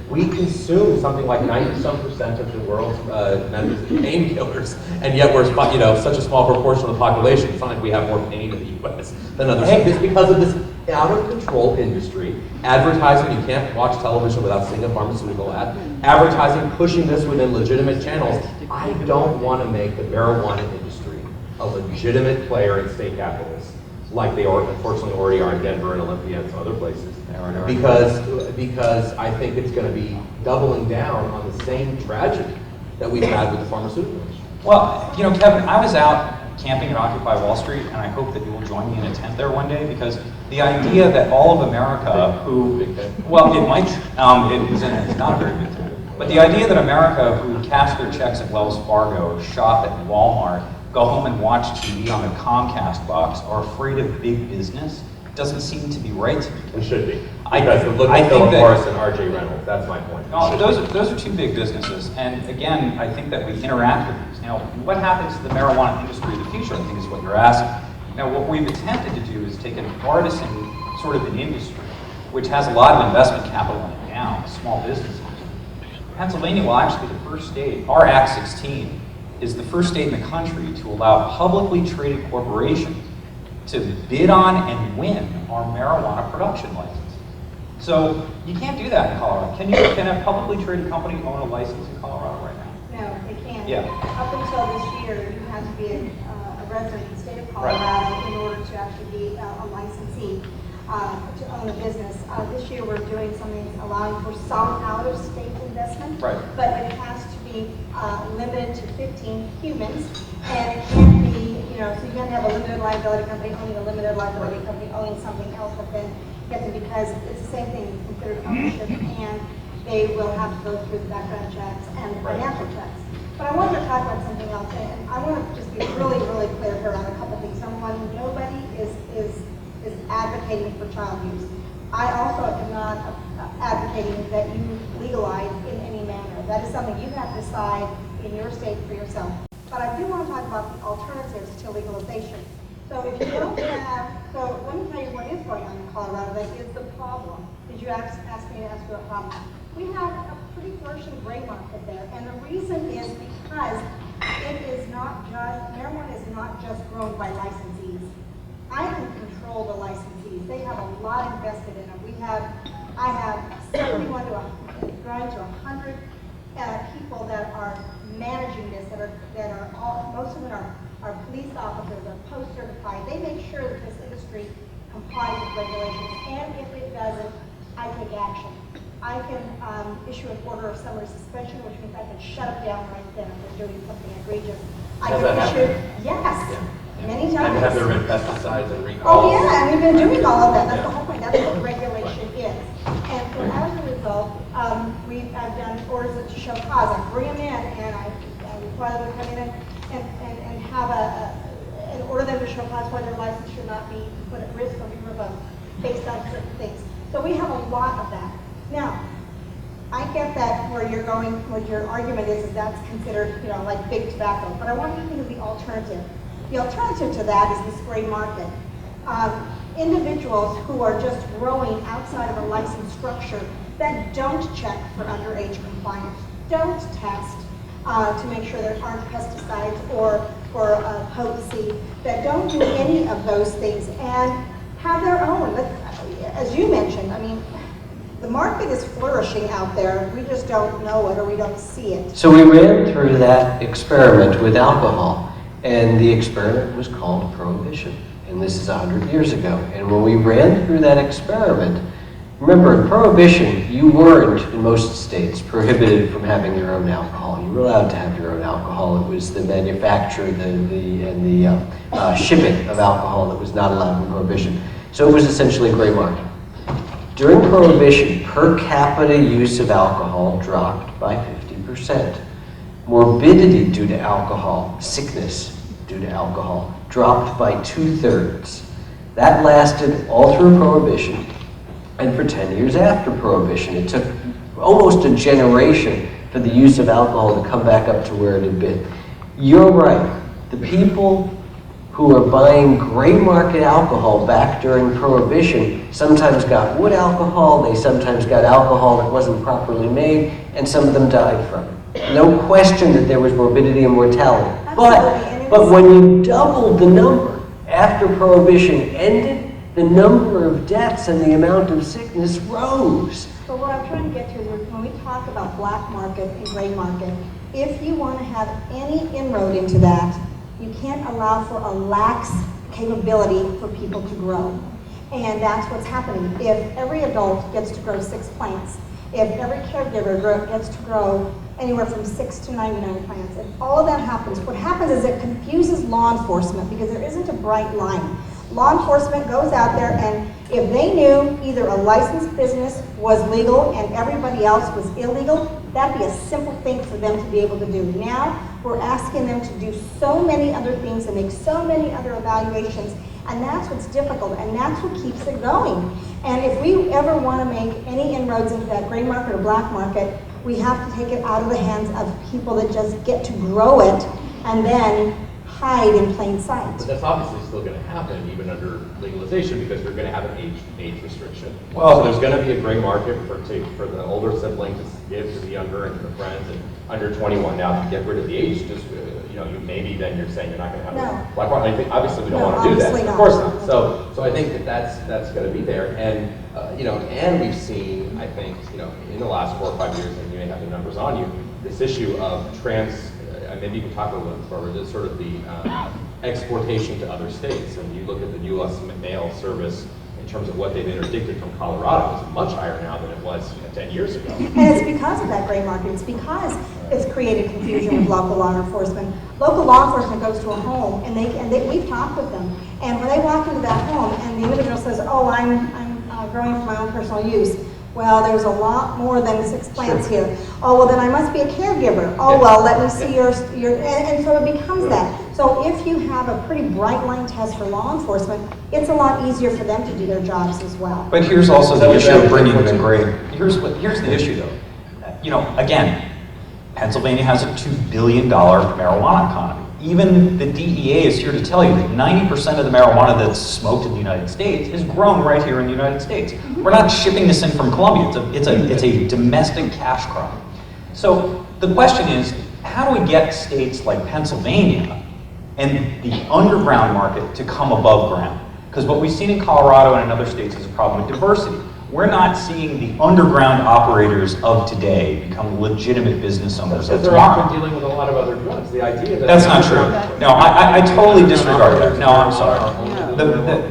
We consume something like 90-some% of the world's painkillers, and yet we're such a small proportion of the population. It's not like we have more pain in the U.S. than others. It's because of this out-of-control industry. Advertising, you can't watch television without seeing a pharmaceutical ad. Advertising, pushing this within legitimate channels. I don't want to make the marijuana industry a legitimate player in state capitals. like they unfortunately already are in Denver and Olympia and some other places. Because I think it's going to be doubling down on the same tragedy that we've had with the pharmaceutical industry. Well, you know, Kevin, I was out camping at Occupy Wall Street, and I hope that you will join me in a tent there one day, because the idea that all of America well, it might, it's not a very big tent, but the idea that America who cash their checks at Wells Fargo, shop at Walmart, go home and watch TV on their Comcast box, are afraid of big business doesn't seem to be right to me. It should be. Because look at Philip Morris and R.J. Reynolds. That's my point. No, those are two big businesses. And again, I think that we interact with these. Now, what happens to the marijuana industry in the future, I think is what you're asking. Now, what we've attempted to do is take an artisan sort of an industry, which has a lot of investment capital in it now, small businesses. Pennsylvania will actually be the first state, our Act 16 is the first state in the country to allow publicly traded corporations to bid on and win our marijuana production license. So you can't do that in Colorado. Can a publicly traded company own a license in Colorado right now? No, they can't. Yeah. Up until this year, you had to be a resident of the state of Colorado in order to actually be a licensee to own a business. This year, we're doing something allowing for some out-of-state investment, Right. but it has to be limited to 15 humans, and it can't be, so you can't have a limited liability company owning a limited liability company owning something else, but then because it's the same thing, it's considered ownership, and they will have to go through the background checks and the financial checks. But I wanted to talk about something else, and I want to just be really, really clear here on a couple things. Number one, nobody is advocating for child use. I also am not advocating that you legalize in any manner. That is something you have to decide in your state for yourself. But I do want to talk about the alternatives to legalization. So if you don't have, so let me tell you what is going on in Colorado that is the problem. Did you ask me to ask you a problem? We have a pretty flourishing gray market there, and the reason is because it is not just, marijuana is not just grown by licensees. I can control the licensees. They have a lot invested in it. I have 71 to growing to 100 people that are managing this, that are all, most of them are police officers, are post-certified. They make sure that this industry complies with regulations, and if it doesn't, I take action. I can issue an order of summary suspension, which means I can shut it down right then if they're doing something egregious. I can issue, yes, many times. And have there been pesticides and recalls? Oh yeah, and we've been doing all of that. That's the whole point. That's what regulation is. And so as a result, I've done orders to show cause. I bring them in, and I require them to come in and have an order them to show cause why their license should not be put at risk or be revoked based on certain things. So we have a lot of that. Now, I get that where you're going, what your argument is that's considered, like big tobacco. But I want you to think of the alternative. The alternative to that is this gray market. Individuals who are just growing outside of a licensed structure that don't check for underage compliance, don't test to make sure there aren't pesticides or potency, that don't do any of those things and have their own. As you mentioned, I mean, the market is flourishing out there. We just don't know it or we don't see it. So we ran through that experiment with alcohol, and the experiment was called prohibition. And this is 100 years ago. And when we ran through that experiment, remember, in prohibition, you weren't, in most states, prohibited from having your own alcohol. You were allowed to have your own alcohol. It was the manufacture and the shipping of alcohol that was not allowed in prohibition. So it was essentially a gray market. During prohibition, per capita use of alcohol dropped by 50%. Morbidity due to alcohol, sickness due to alcohol, dropped by 2/3. That lasted all through prohibition. And for 10 years after prohibition, it took almost a generation for the use of alcohol to come back up to where it had been. You're right. The people who are buying gray market alcohol back during prohibition sometimes got wood alcohol, they sometimes got alcohol that wasn't properly made, and some of them died from it. No question that there was morbidity and mortality. But when you doubled the number after prohibition ended, the number of deaths and the amount of sickness rose. So what I'm trying to get to is when we talk about black market and gray market, if you want to have any inroad into that, you can't allow for a lax capability for people to grow. And that's what's happening. If every adult gets to grow 6 plants, if every caregiver gets to grow anywhere from 6 to 99 plants, if all of that happens, what happens is it confuses law enforcement because there isn't a bright line. Law enforcement goes out there, and if they knew either a licensed business was legal and everybody else was illegal, that'd be a simple thing for them to be able to do. Now, we're asking them to do so many other things and make so many other evaluations, and that's what's difficult, and that's what keeps it going. And if we ever want to make any inroads into that gray market or black market, we have to take it out of the hands of people that just get to grow it and then hide in plain sight. But that's obviously still going to happen even under legalization because they're going to have an age restriction. Well, so there's going to be a gray market for the older sibling to give to the younger and to the friends and under 21. Now, if you get rid of the age, just maybe then you're saying you're not going to have a black market. I think obviously we don't want to do that. Of course not. So I think that's going to be there. And and we've seen, I think, in the last 4 or 5 years, and you may have the numbers on you, this issue of maybe you can talk a little bit further, this sort of the exportation to other states. And you look at the U.S. mail service in terms of what they've interdicted from Colorado, it's much higher now than it was 10 years ago. And it's because of that gray market. It's because it's created confusion with local law enforcement. Local law enforcement goes to a home, and we've talked with them. And when they walk into that home, and the individual says, "Oh, I'm growing for my own personal use." Well, there's a lot more than 6 plants here. Oh, well, then I must be a caregiver. Oh, well, let me see your and so it becomes that. So if you have a pretty bright line test for law enforcement, it's a lot easier for them to do their jobs as well. But here's also the issue of bringing the gray. Here's the issue, though. Again, Pennsylvania has a $2 billion marijuana economy. Even the DEA is here to tell you that 90% of the marijuana that's smoked in the United States is grown right here in the United States. We're not shipping this in from Colombia. It's a domestic cash crop. So the question is, how do we get states like Pennsylvania and the underground market to come above ground? Because what we've seen in Colorado and in other states is a problem with diversity. We're not seeing the underground operators of today become legitimate business owners of they're tomorrow. often dealing with a lot of other drugs. The idea that That's not true. No, I totally disregard that. No, I'm sorry.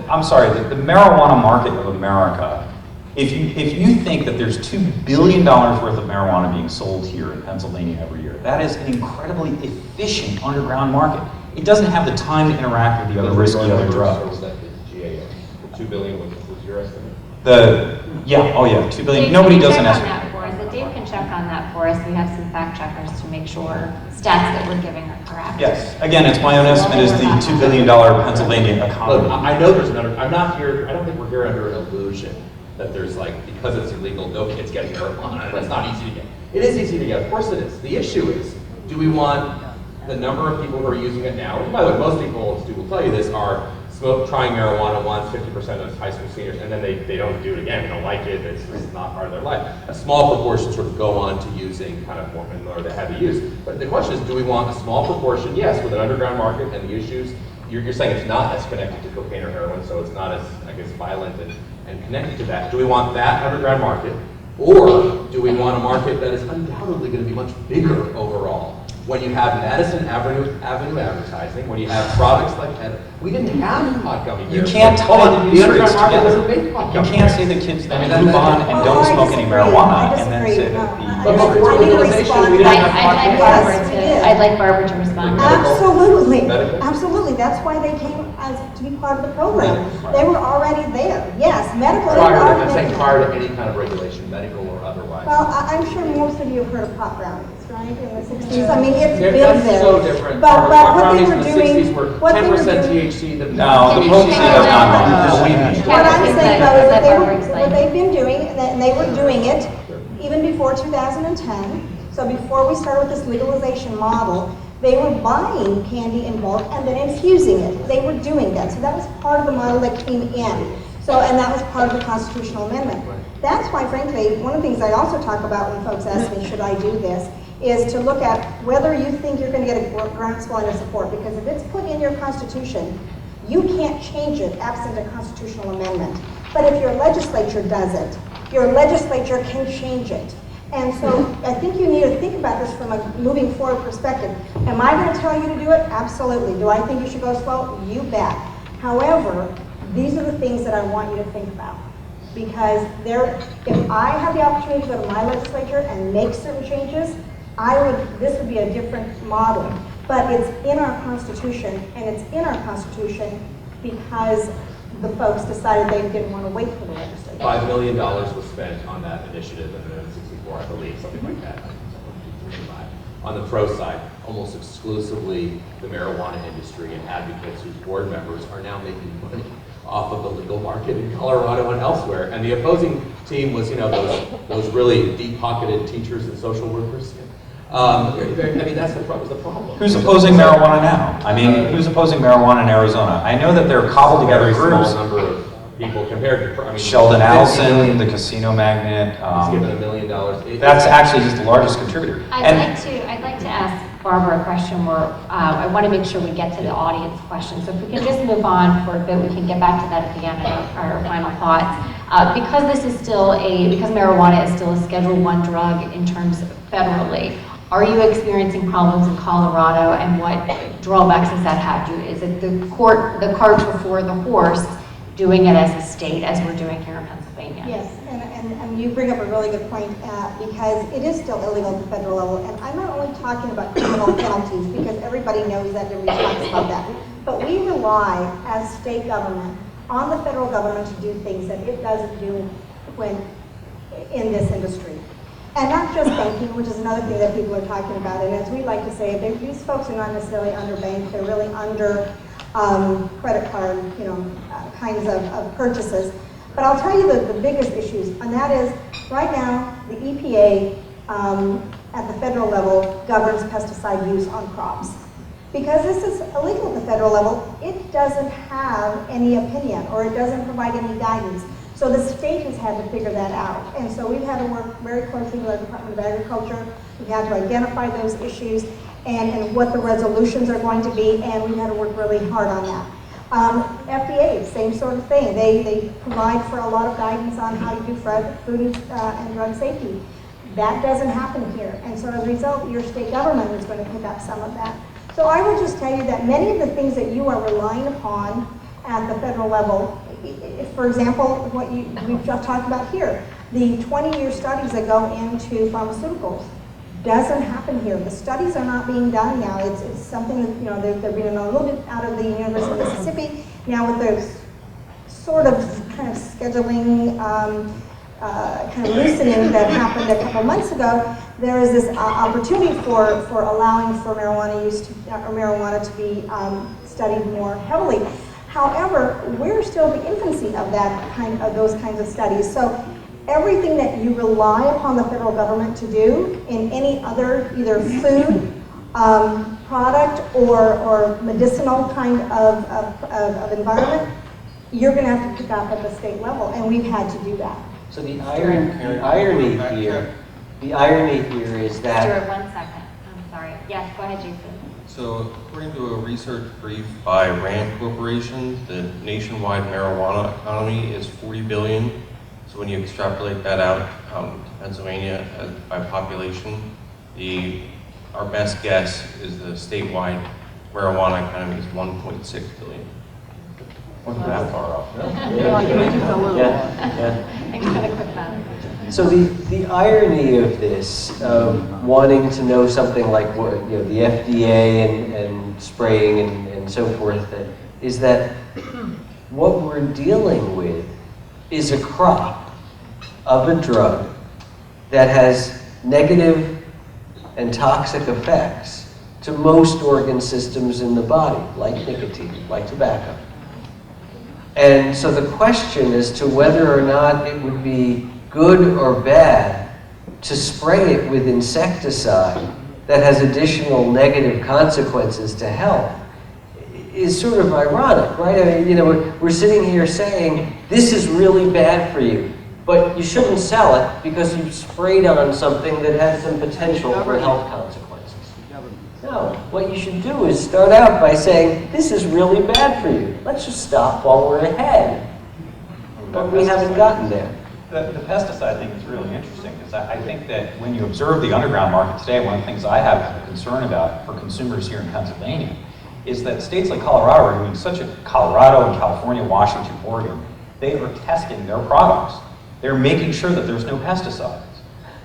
I'm sorry. The marijuana market of America, if you think that there's $2 billion worth of marijuana being sold here in Pennsylvania every year, that is an incredibly efficient underground market. It doesn't have the time to interact with the other risky other drugs. The GAO, 2 billion was your estimate? 2 billion. Nobody does an estimate. Dave can check on that for us. We have some fact checkers to make sure stats that we're giving are correct. Yes. Again, it's my own estimate is the $2 billion Pennsylvania economy. Look, I know there's another. I'm not here. I don't think we're here under an illusion that there's because it's illegal, no kid's getting marijuana. That's not easy to get. It is easy to get. Of course it is. The issue is, do we want the number of people who are using it now? And by the way, most people, Stu will tell you this, are trying marijuana once, 50% of high school seniors, and then they don't do it again. They don't like it. It's not part of their life. A small proportion sort of go on to using kind of more or the heavy use. But the question is, do we want a small proportion? Yes, with an underground market and the issues. You're saying it's not as connected to cocaine or heroin, so it's not as, I guess, violent and connected to that. Do we want that underground market, or do we want a market that is undoubtedly going to be much bigger overall? When you have Madison Avenue advertising, when you have products like that, we didn't have pot gummy bears. You can't tie the use rates together. You can't say the kids then move on and don't smoke any marijuana and then say that the But before legalization, we didn't have pot gummies. I'd like Barbara to respond. Absolutely. Medical? Absolutely. That's why they came to be part of the program. They were already there. Yes, medical. I'm saying prior to any kind of regulation, medical or otherwise. Well, I'm sure most of you have heard of pot brownies, right, in the 60s. I mean, it's been That's there. so different. But Pot what they brownies were in the doing, 60s were what they were 10% doing, THC. No, the potency has not gone. what I'm saying though is that Barbara what explain. they've been doing, and they were doing it even before 2010. So before we started with this legalization model, they were buying candy in bulk and then infusing it. They were doing that. So that was part of the model that came in. So, and that was part of the constitutional amendment. That's why, frankly, one of the things I also talk about when folks ask me, should I do this, is to look at whether you think you're going to get a groundswell of support. Because if it's put in your constitution, you can't change it absent a constitutional amendment. But if your legislature does it, your legislature can change it. And so I think you need to think about this from a moving forward perspective. Am I going to tell you to do it? Absolutely. Do I think you should go slow? You bet. However, these are the things that I want you to think about. Because if I had the opportunity to go to my legislature and make certain changes, this would be a different model. But it's in our Constitution, and it's in our Constitution because the folks decided they didn't want to wait for the legislature. $5 million was spent on that initiative in the 64, I believe, something like that. On the pro side, almost exclusively the marijuana industry and advocates whose board members are now making money off of the legal market in Colorado and elsewhere. And the opposing team was, those really deep-pocketed teachers and social workers. I mean, that's the problem. Who's opposing marijuana now? I mean, who's opposing marijuana in Arizona? I know that they're cobbled together groups. Small number of people compared to, Sheldon Adelson, the casino magnate. He's given $1 million. That's actually just the largest contributor. I'd like to ask Barbara a question where I want to make sure we get to the audience question. So if we can just move on for a bit, we can get back to that at the end of our final thoughts. Because marijuana is still a Schedule I drug in terms of federally, are you experiencing problems in Colorado, and what drawbacks has that had you? Is it the cart before the horse, doing it as a state, as we're doing here in Pennsylvania? Yes, and you bring up a really good point, because it is still illegal at the federal level, and I'm not only talking about criminal penalties, because everybody knows that and talks about that, but we rely as state government on the federal government to do things that it doesn't do when in this industry. And not just banking, which is another thing that people are talking about, and as we like to say, these folks are not necessarily underbanked, they're really under credit card, kinds of purchases. But I'll tell you the biggest issues, and that is, right now, the EPA at the federal level governs pesticide use on crops. Because this is illegal at the federal level, it doesn't have any opinion, or it doesn't provide any guidance. So the state has had to figure that out. And so we've had to work very closely with our Department of Agriculture. We've had to identify those issues and what the resolutions are going to be, and we've had to work really hard on that. FDA, same sort of thing. They provide for a lot of guidance on how to do food and drug safety. That doesn't happen here. And so as a result, your state government is going to pick up some of that. So I will just tell you that many of the things that you are relying upon at the federal level, for example, what we've just talked about here, the 20-year studies that go into pharmaceuticals, doesn't happen here. The studies are not being done now. It's something that, they're being a little bit out of the University of Mississippi. Now with the sort of kind of scheduling, kind of loosening that happened a couple months ago, there is this opportunity for allowing for marijuana to be studied more heavily. However, we're still in the infancy of those kinds of studies. So everything that you rely upon the federal government to do in any other either food product or medicinal kind of environment, you're going to have to pick up at the state level, and we've had to do that. So the irony here is that... Stuart, 1 second. I'm sorry. Yes, go ahead, Jason. So according to a research brief by Rand Corporation, the nationwide marijuana economy is $40 billion. So when you extrapolate that out to Pennsylvania by population, our best guess is the statewide marijuana economy is $1.6 billion. Wasn't that far off. Thanks for the quick math. So the irony of this, wanting to know something like what the FDA and spraying and so forth, is that what we're dealing with is a crop of a drug that has negative and toxic effects to most organ systems in the body, like nicotine, like tobacco. And so the question as to whether or not it would be good or bad to spray it with insecticide that has additional negative consequences to health is sort of ironic, right? I mean, we're sitting here saying, this is really bad for you, but you shouldn't sell it because you've sprayed on something that has some potential for health consequences. No, what you should do is start out by saying, this is really bad for you. Let's just stop while we're ahead. But we haven't gotten there. The pesticide thing is really interesting, because I think that when you observe the underground market today, one of the things I have a concern about for consumers here in Pennsylvania is that states like Colorado are doing Colorado and California, Washington, Oregon, they are testing their products. They're making sure that there's no pesticides.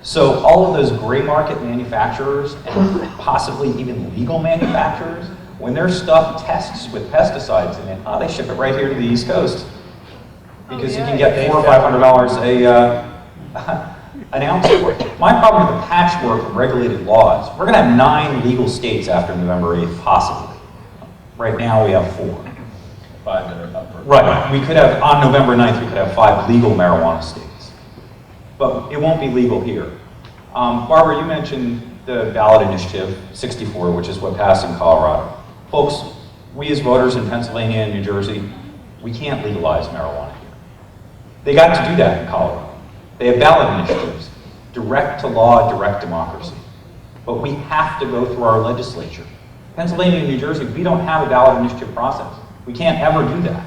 So all of those gray market manufacturers and possibly even legal manufacturers, when their stuff tests with pesticides in it, they ship it right here to the East Coast. Because you can get $400 or $500 an ounce for it. My problem with the patchwork of regulated laws, we're gonna have 9 legal states after November 8th, possibly. Right now we have 4. 5 that are up for. Right, we could have, on November 9th, we could have 5 legal marijuana states. But it won't be legal here. Barbara, you mentioned the ballot initiative, 64, which is what passed in Colorado. Folks, we as voters in Pennsylvania and New Jersey, we can't legalize marijuana here. They got to do that in Colorado. They have ballot initiatives, direct to law, direct democracy. But we have to go through our legislature. Pennsylvania and New Jersey, we don't have a ballot initiative process. We can't ever do that.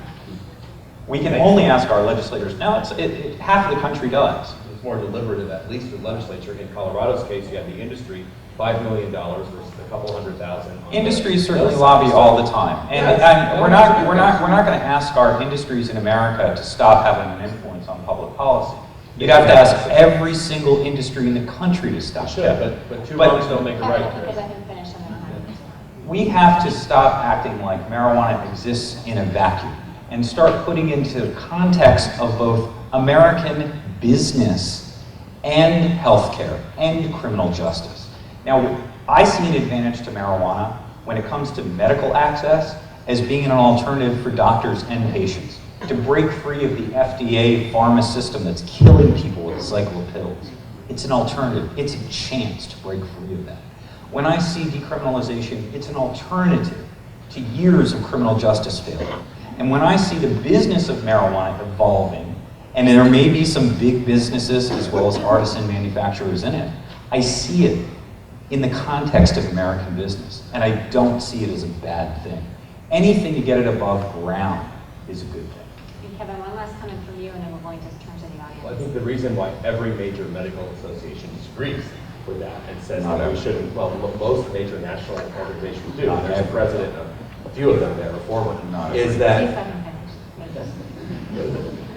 We can only ask our legislators. Now, half of the country does. It's more deliberative, at least with legislature. In Colorado's case, you have the industry, $5 million versus a couple $100,000. Industries certainly lobby all the time, and we're not going to ask our industries in America to stop having an influence on public policy. You'd have to ask every single industry in the country to stop. But two wrongs don't make a right. Because I can finish and then I'll have to. We have to stop acting like marijuana exists in a vacuum and start putting into context of both American business and healthcare and criminal justice. Now, I see an advantage to marijuana when it comes to medical access as being an alternative for doctors and patients to break free of the FDA pharma system that's killing people with a cycle of pills. It's an alternative. It's a chance to break free of that. When I see decriminalization, it's an alternative to years of criminal justice failure. And when I see the business of marijuana evolving, and there may be some big businesses as well as artisan manufacturers in it, I see it in the context of American business, and I don't see it as a bad thing. Anything to get it above ground is a good thing. Kevin, one last comment from you, and then we're going to turn to the audience. Well, I think the reason why every major medical association disagrees with that and says that we shouldn't, well, most major national organizations do, and there's a president of a few of them there, a former, is that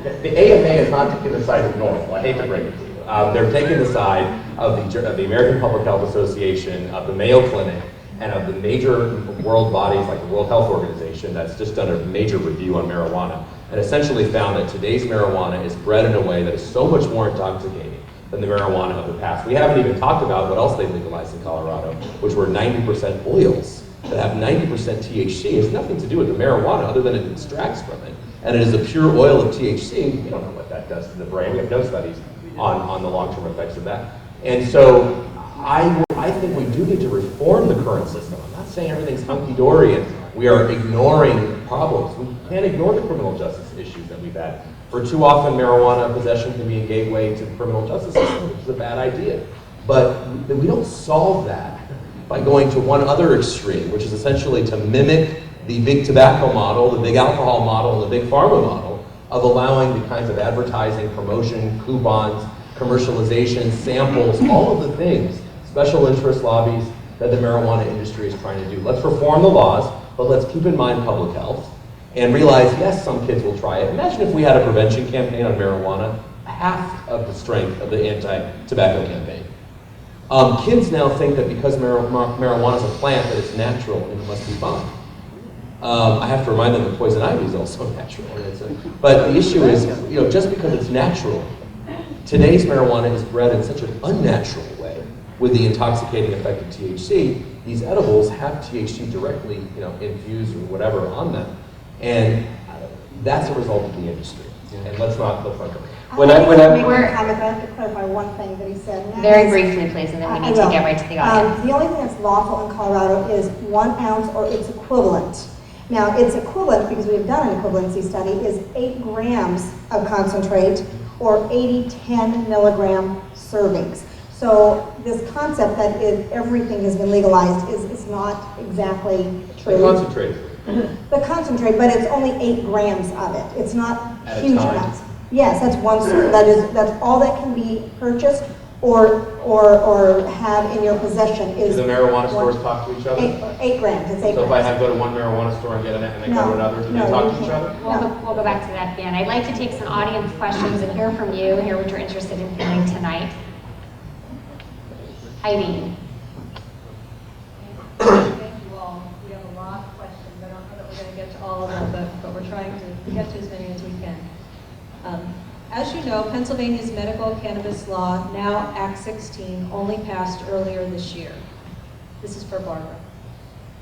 the AMA is not taking the side of NORML. I hate to break it to you. They're taking the side of the American Public Health Association, of the Mayo Clinic, and of the major world bodies like the World Health Organization that's just done a major review on marijuana and essentially found that today's marijuana is bred in a way that is so much more intoxicating than the marijuana of the past. We haven't even talked about what else they legalized in Colorado, which were 90% oils that have 90% THC. It has nothing to do with the marijuana other than it extracts from it. And it is a pure oil of THC. We don't know what that does to the brain. We have no studies on the long-term effects of that. And so I think we do need to reform the current system. I'm not saying everything's hunky-dory and we are ignoring problems. We can't ignore the criminal justice issues that we've had. For too often, marijuana possession can be a gateway to the criminal justice system, which is a bad idea. But we don't solve that by going to one other extreme, which is essentially to mimic the big tobacco model, the big alcohol model, and the big pharma model of allowing the kinds of advertising, promotion, coupons, commercialization, samples, all of the things, special interest lobbies that the marijuana industry is trying to do. Let's reform the laws, but let's keep in mind public health and realize, yes, some kids will try it. Imagine if we had a prevention campaign on marijuana, half of the strength of the anti-tobacco campaign. Kids now think that because marijuana is a plant, that it's natural and it must be fine. I have to remind them that poison ivy is also natural. But the issue is, just because it's natural, today's marijuana is bred in such an unnatural way with the intoxicating effect of THC. These edibles have THC directly, infused or whatever on them, and that's a result of the industry. And let's not go. I have to clarify one thing that he said. Very briefly, please, and then we need to get right to the audience. The only thing that's lawful in Colorado is 1 ounce or its equivalent. Now, its equivalent, because we've done an equivalency study, is 8 grams of concentrate or 80-10 milligram servings. So this concept that everything has been legalized is not exactly true. The concentrate. The concentrate, but it's only 8 grams of it. It's not At a huge time. amounts. Yes, that's one. That's all that can be purchased or have in your possession is. Do the marijuana stores talk to each other? 8 grams, it's 8 So if I grams. go to one marijuana store and get an, and then No, go to another, do they no, talk you to each can't. other? We'll go back to that again. I'd like to take some audience questions and hear from you, hear what you're interested in hearing tonight. Heidi. Thank you all. We have a lot of questions. I don't know that we're going to get to all of them, but we're trying to get to as many as we can. As you know, Pennsylvania's medical cannabis law, now Act 16, only passed earlier this year. This is for Barbara.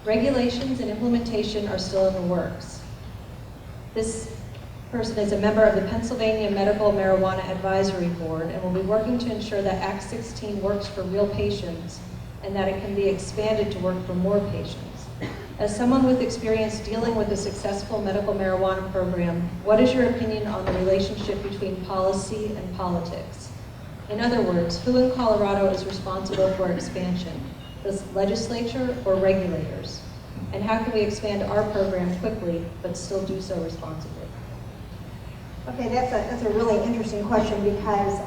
Regulations and implementation are still in the works. This person is a member of the Pennsylvania Medical Marijuana Advisory Board and will be working to ensure that Act 16 works for real patients and that it can be expanded to work for more patients. As someone with experience dealing with a successful medical marijuana program, what is your opinion on the relationship between policy and politics? In other words, who in Colorado is responsible for expansion? The legislature or regulators? And how can we expand our program quickly but still do so responsibly? Okay, that's a really interesting question because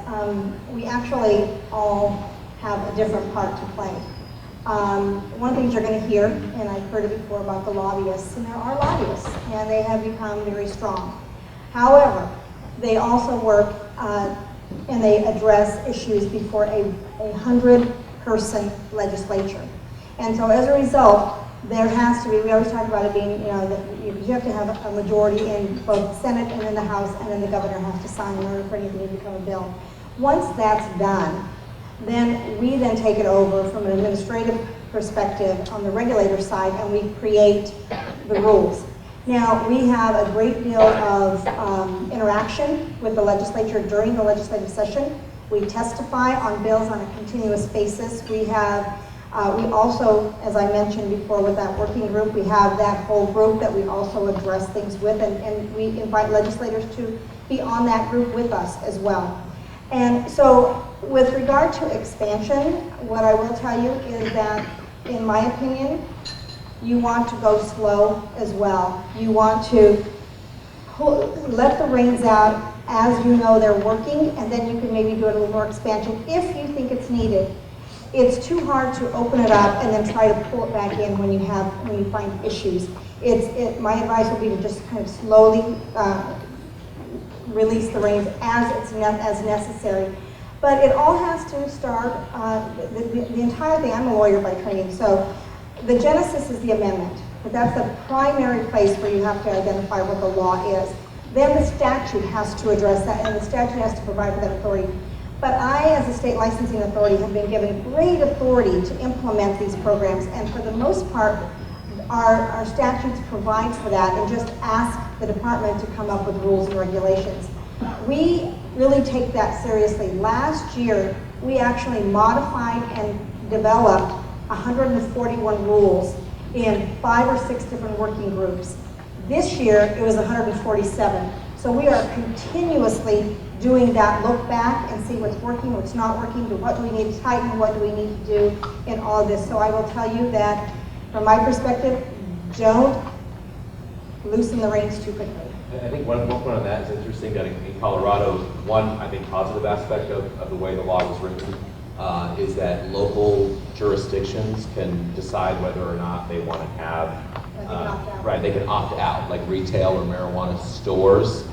we actually all have a different part to play. One of the things you're going to hear, and I've heard it before about the lobbyists, and there are lobbyists, and they have become very strong. However, they also work and they address issues before a 100-person legislature. And so as a result, there has to be, we always talk about it being, you know, that you have to have a majority in both the Senate and in the House, and then the governor has to sign in order for anything to become a bill. Once that's done, then we then take it over from an administrative perspective on the regulator side, and we create the rules. Now, we have a great deal of interaction with the legislature during the legislative session. We testify on bills on a continuous basis. We have, we also, as I mentioned before with that working group, we have that whole group that we also address things with, and we invite legislators to be on that group with us as well. And so, with regard to expansion, what I will tell you is that, in my opinion, you want to go slow as well. You want to let the reins out as you know they're working, and then you can maybe do a little more expansion if you think it's needed. It's too hard to open it up and then try to pull it back in when you find issues. My advice would be to just kind of slowly release the reins as necessary. But it all has to start, the entire thing, I'm a lawyer by training, so the genesis is the amendment, but that's the primary place where you have to identify what the law is. Then the statute has to address that, and the statute has to provide for that authority. But I, as a state licensing authority, have been given great authority to implement these programs, and for the most part, our statutes provide for that, and just ask the department to come up with rules and regulations. We really take that seriously. Last year, we actually modified and developed 141 rules in 5 or 6 different working groups. This year, it was 147. So we are continuously doing that look back and see what's working, what's not working, what do we need to tighten, what do we need to do in all of this. So I will tell you that, from my perspective, don't loosen the reins too quickly. I think one point on that is interesting that in Colorado, one, I think, positive aspect of the way the law was written is that local jurisdictions can decide whether or not they want to have, they can opt out, like retail or marijuana stores.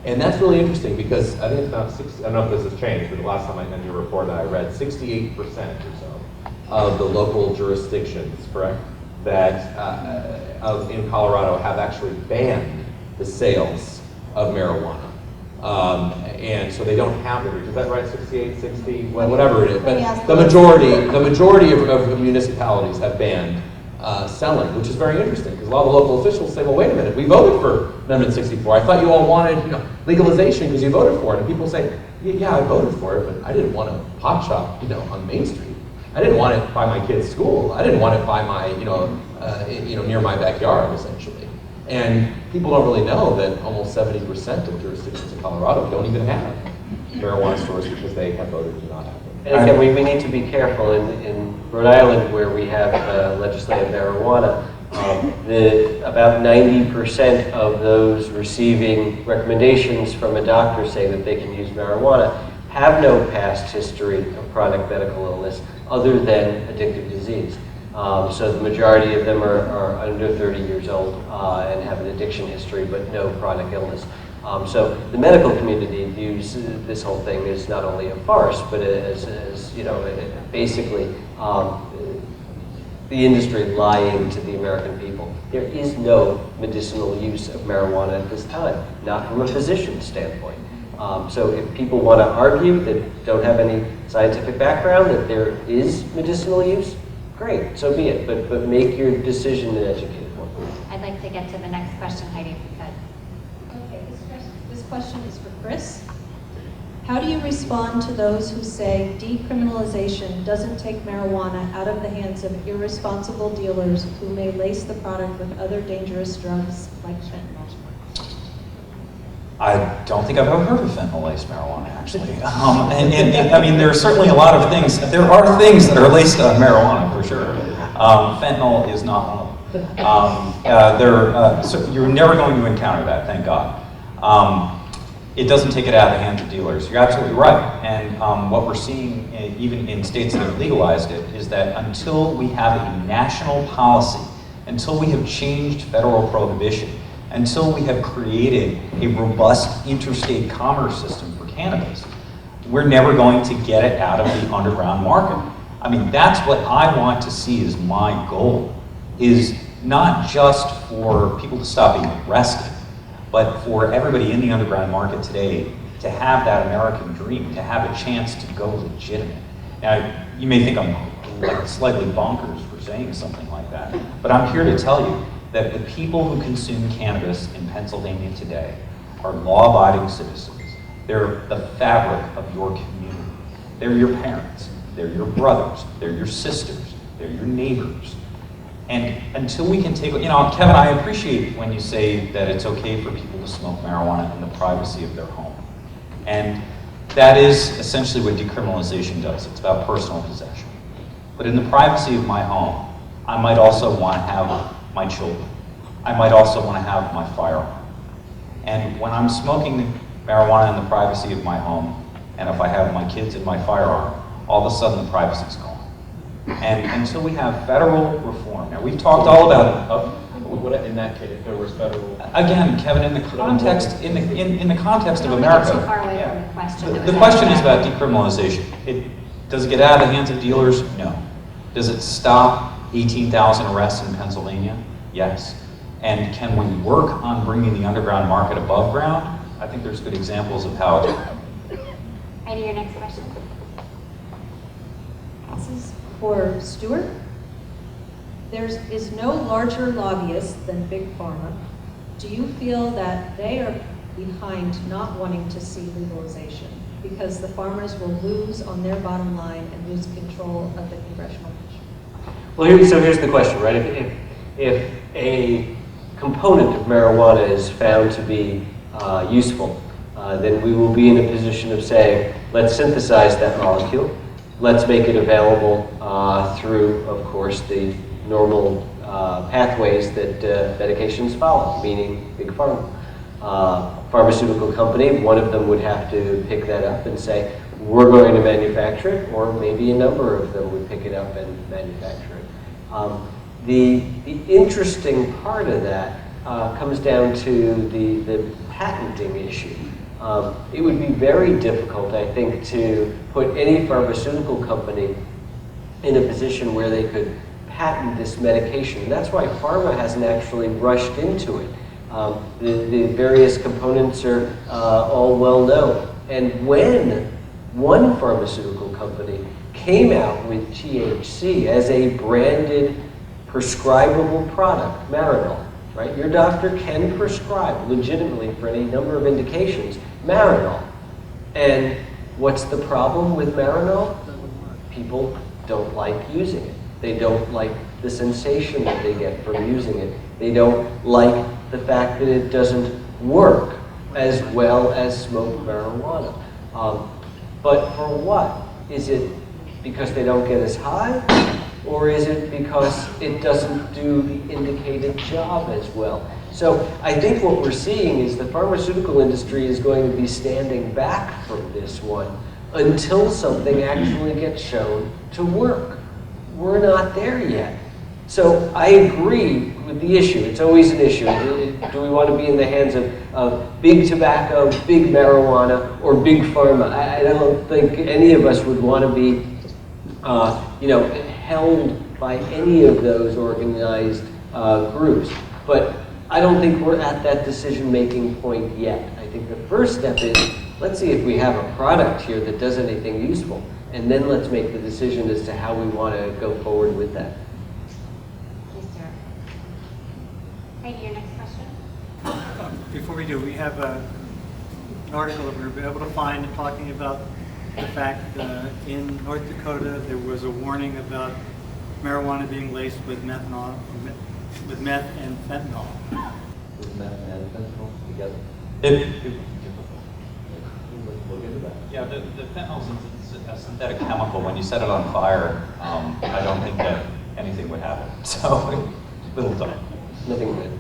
And that's really interesting because I think it's about I don't know if this has changed, but the last time in your report that I read, 68% or so of the local jurisdictions, correct, that in Colorado have actually banned the sales of marijuana. And so they don't have the, is that right, 68, 60, whatever it is, but the majority of municipalities have banned selling, which is very interesting, because a lot of the local officials say, well, wait a minute, we voted for Amendment 64. I thought you all wanted legalization because you voted for it. And people say, yeah, I voted for it, but I didn't want a pot shop on Main Street. I didn't want it by my kid's school. I didn't want it by my, near my backyard, essentially. And people don't really know that almost 70% of jurisdictions in Colorado don't even have marijuana stores because they have voted to not have them. And again, we need to be careful. In Rhode Island, where we have legislative marijuana, about 90% of those receiving recommendations from a doctor saying that they can use marijuana have no past history of chronic medical illness other than addictive disease. So the majority of them are under 30 years old and have an addiction history, but no chronic illness. So the medical community views this whole thing as not only a farce, but as you know, basically the industry lying to the American people. There is no medicinal use of marijuana at this time, not from a physician's standpoint. So if people want to argue that don't have any scientific background that there is medicinal use, great, so be it. But make your decision an educated one. I'd like to get to the next question, Heidi, if you could. Okay, this question is for Chris. How do you respond to those who say decriminalization doesn't take marijuana out of the hands of irresponsible dealers who may lace the product with other dangerous drugs like fentanyl? I don't think I've ever heard of fentanyl-laced marijuana, actually. And I mean, there are certainly a lot of things. There are things that are laced on marijuana, for sure. Fentanyl is not one of them. So you're never going to encounter that, thank God. It doesn't take it out of the hands of dealers. You're absolutely right. And what we're seeing, even in states that have legalized it, is that until we have a national policy, until we have changed federal prohibition, until we have created a robust interstate commerce system for cannabis, we're never going to get it out of the underground market. I mean, that's what I want to see as my goal, is not just for people to stop being arrested, but for everybody in the underground market today to have that American dream, to have a chance to go legitimate. Now, you may think I'm like slightly bonkers for saying something like that, but I'm here to tell you that the people who consume cannabis in Pennsylvania today are law-abiding citizens. They're the fabric of your community. They're your parents, they're your brothers, they're your sisters, they're your neighbors. And until we can take, you know, Kevin, I appreciate when you say that it's okay for people to smoke marijuana in the privacy of their home. And that is essentially what decriminalization does. It's about personal possession. But in the privacy of my home, I might also want to have my children. I might also want to have my firearm. And when I'm smoking marijuana in the privacy of my home, and if I have my kids and my firearm, all of a sudden the privacy's gone. And until we have federal reform, now we've talked all about What in that case, if there was federal? again, Kevin, in the context of America. Too far away from the question. The question is about decriminalization. Does it get out of the hands of dealers? No. Does it stop 18,000 arrests in Pennsylvania? Yes. And can we work on bringing the underground market above ground? I think there's good examples of how it. Heidi, your next question. This is for Stuart. There is no larger lobbyist than Big Pharma. Do you feel that they are behind not wanting to see legalization because the farmers will lose on their bottom line and lose control of the congressional mission? Well, here's the question, right? If a component of marijuana is found to be useful, then we will be in a position of saying, let's synthesize that molecule. Let's make it available through, of course, the normal pathways that medications follow, meaning Big Pharma. Pharmaceutical company, one of them would have to pick that up and say, we're going to manufacture it, or maybe a number of them would pick it up and manufacture it. The interesting part of that comes down to the patenting issue. It would be very difficult, I think, to put any pharmaceutical company in a position where they could patent this medication. And that's why pharma hasn't actually rushed into it. The various components are all well known. And when one pharmaceutical company came out with THC as a branded prescribable product, Marinol, right? Your doctor can prescribe legitimately for any number of indications Marinol. And what's the problem with Marinol? People don't like using it. They don't like the sensation that they get from using it. They don't like the fact that it doesn't work as well as smoked marijuana. But for what? Is it because they don't get as high? Or is it because it doesn't do the indicated job as well? So I think what we're seeing is the pharmaceutical industry is going to be standing back from this one until something actually gets shown to work. We're not there yet. So I agree with the issue. It's always an issue. Do we want to be in the hands of big tobacco, big marijuana, or big pharma? I don't think any of us would want to be held by any of those organized groups. But I don't think we're at that decision-making point yet. I think the first step is, let's see if we have a product here that does anything useful, and then let's make the decision as to how we want to go forward with that. Please, Stuart. Okay, your next question. Before we do, we have an article that we were able to find talking about the fact that in North Dakota there was a warning about marijuana being laced with methanol, with meth and fentanyl. With meth and fentanyl together. Look into that. Yeah, the fentanyl is a synthetic chemical. When you set it on fire, I don't think that anything would happen. So, little time. Nothing good.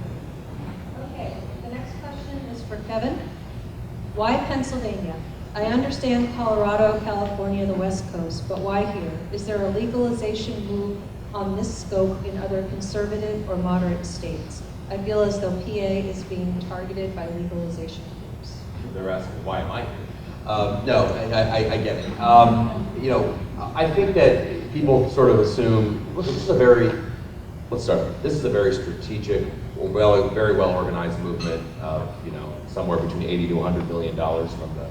Okay, the next question is for Kevin. Why Pennsylvania? I understand Colorado, California, the West Coast, but why here? Is there a legalization move on this scope in other conservative or moderate states? I feel as though PA is being targeted by legalization groups. They're asking, why am I here? No, I get it. I think that people sort of assume, look, this is a very, let's start. This is a very strategic, very well organized movement of, somewhere between $80 to $100 billion from the,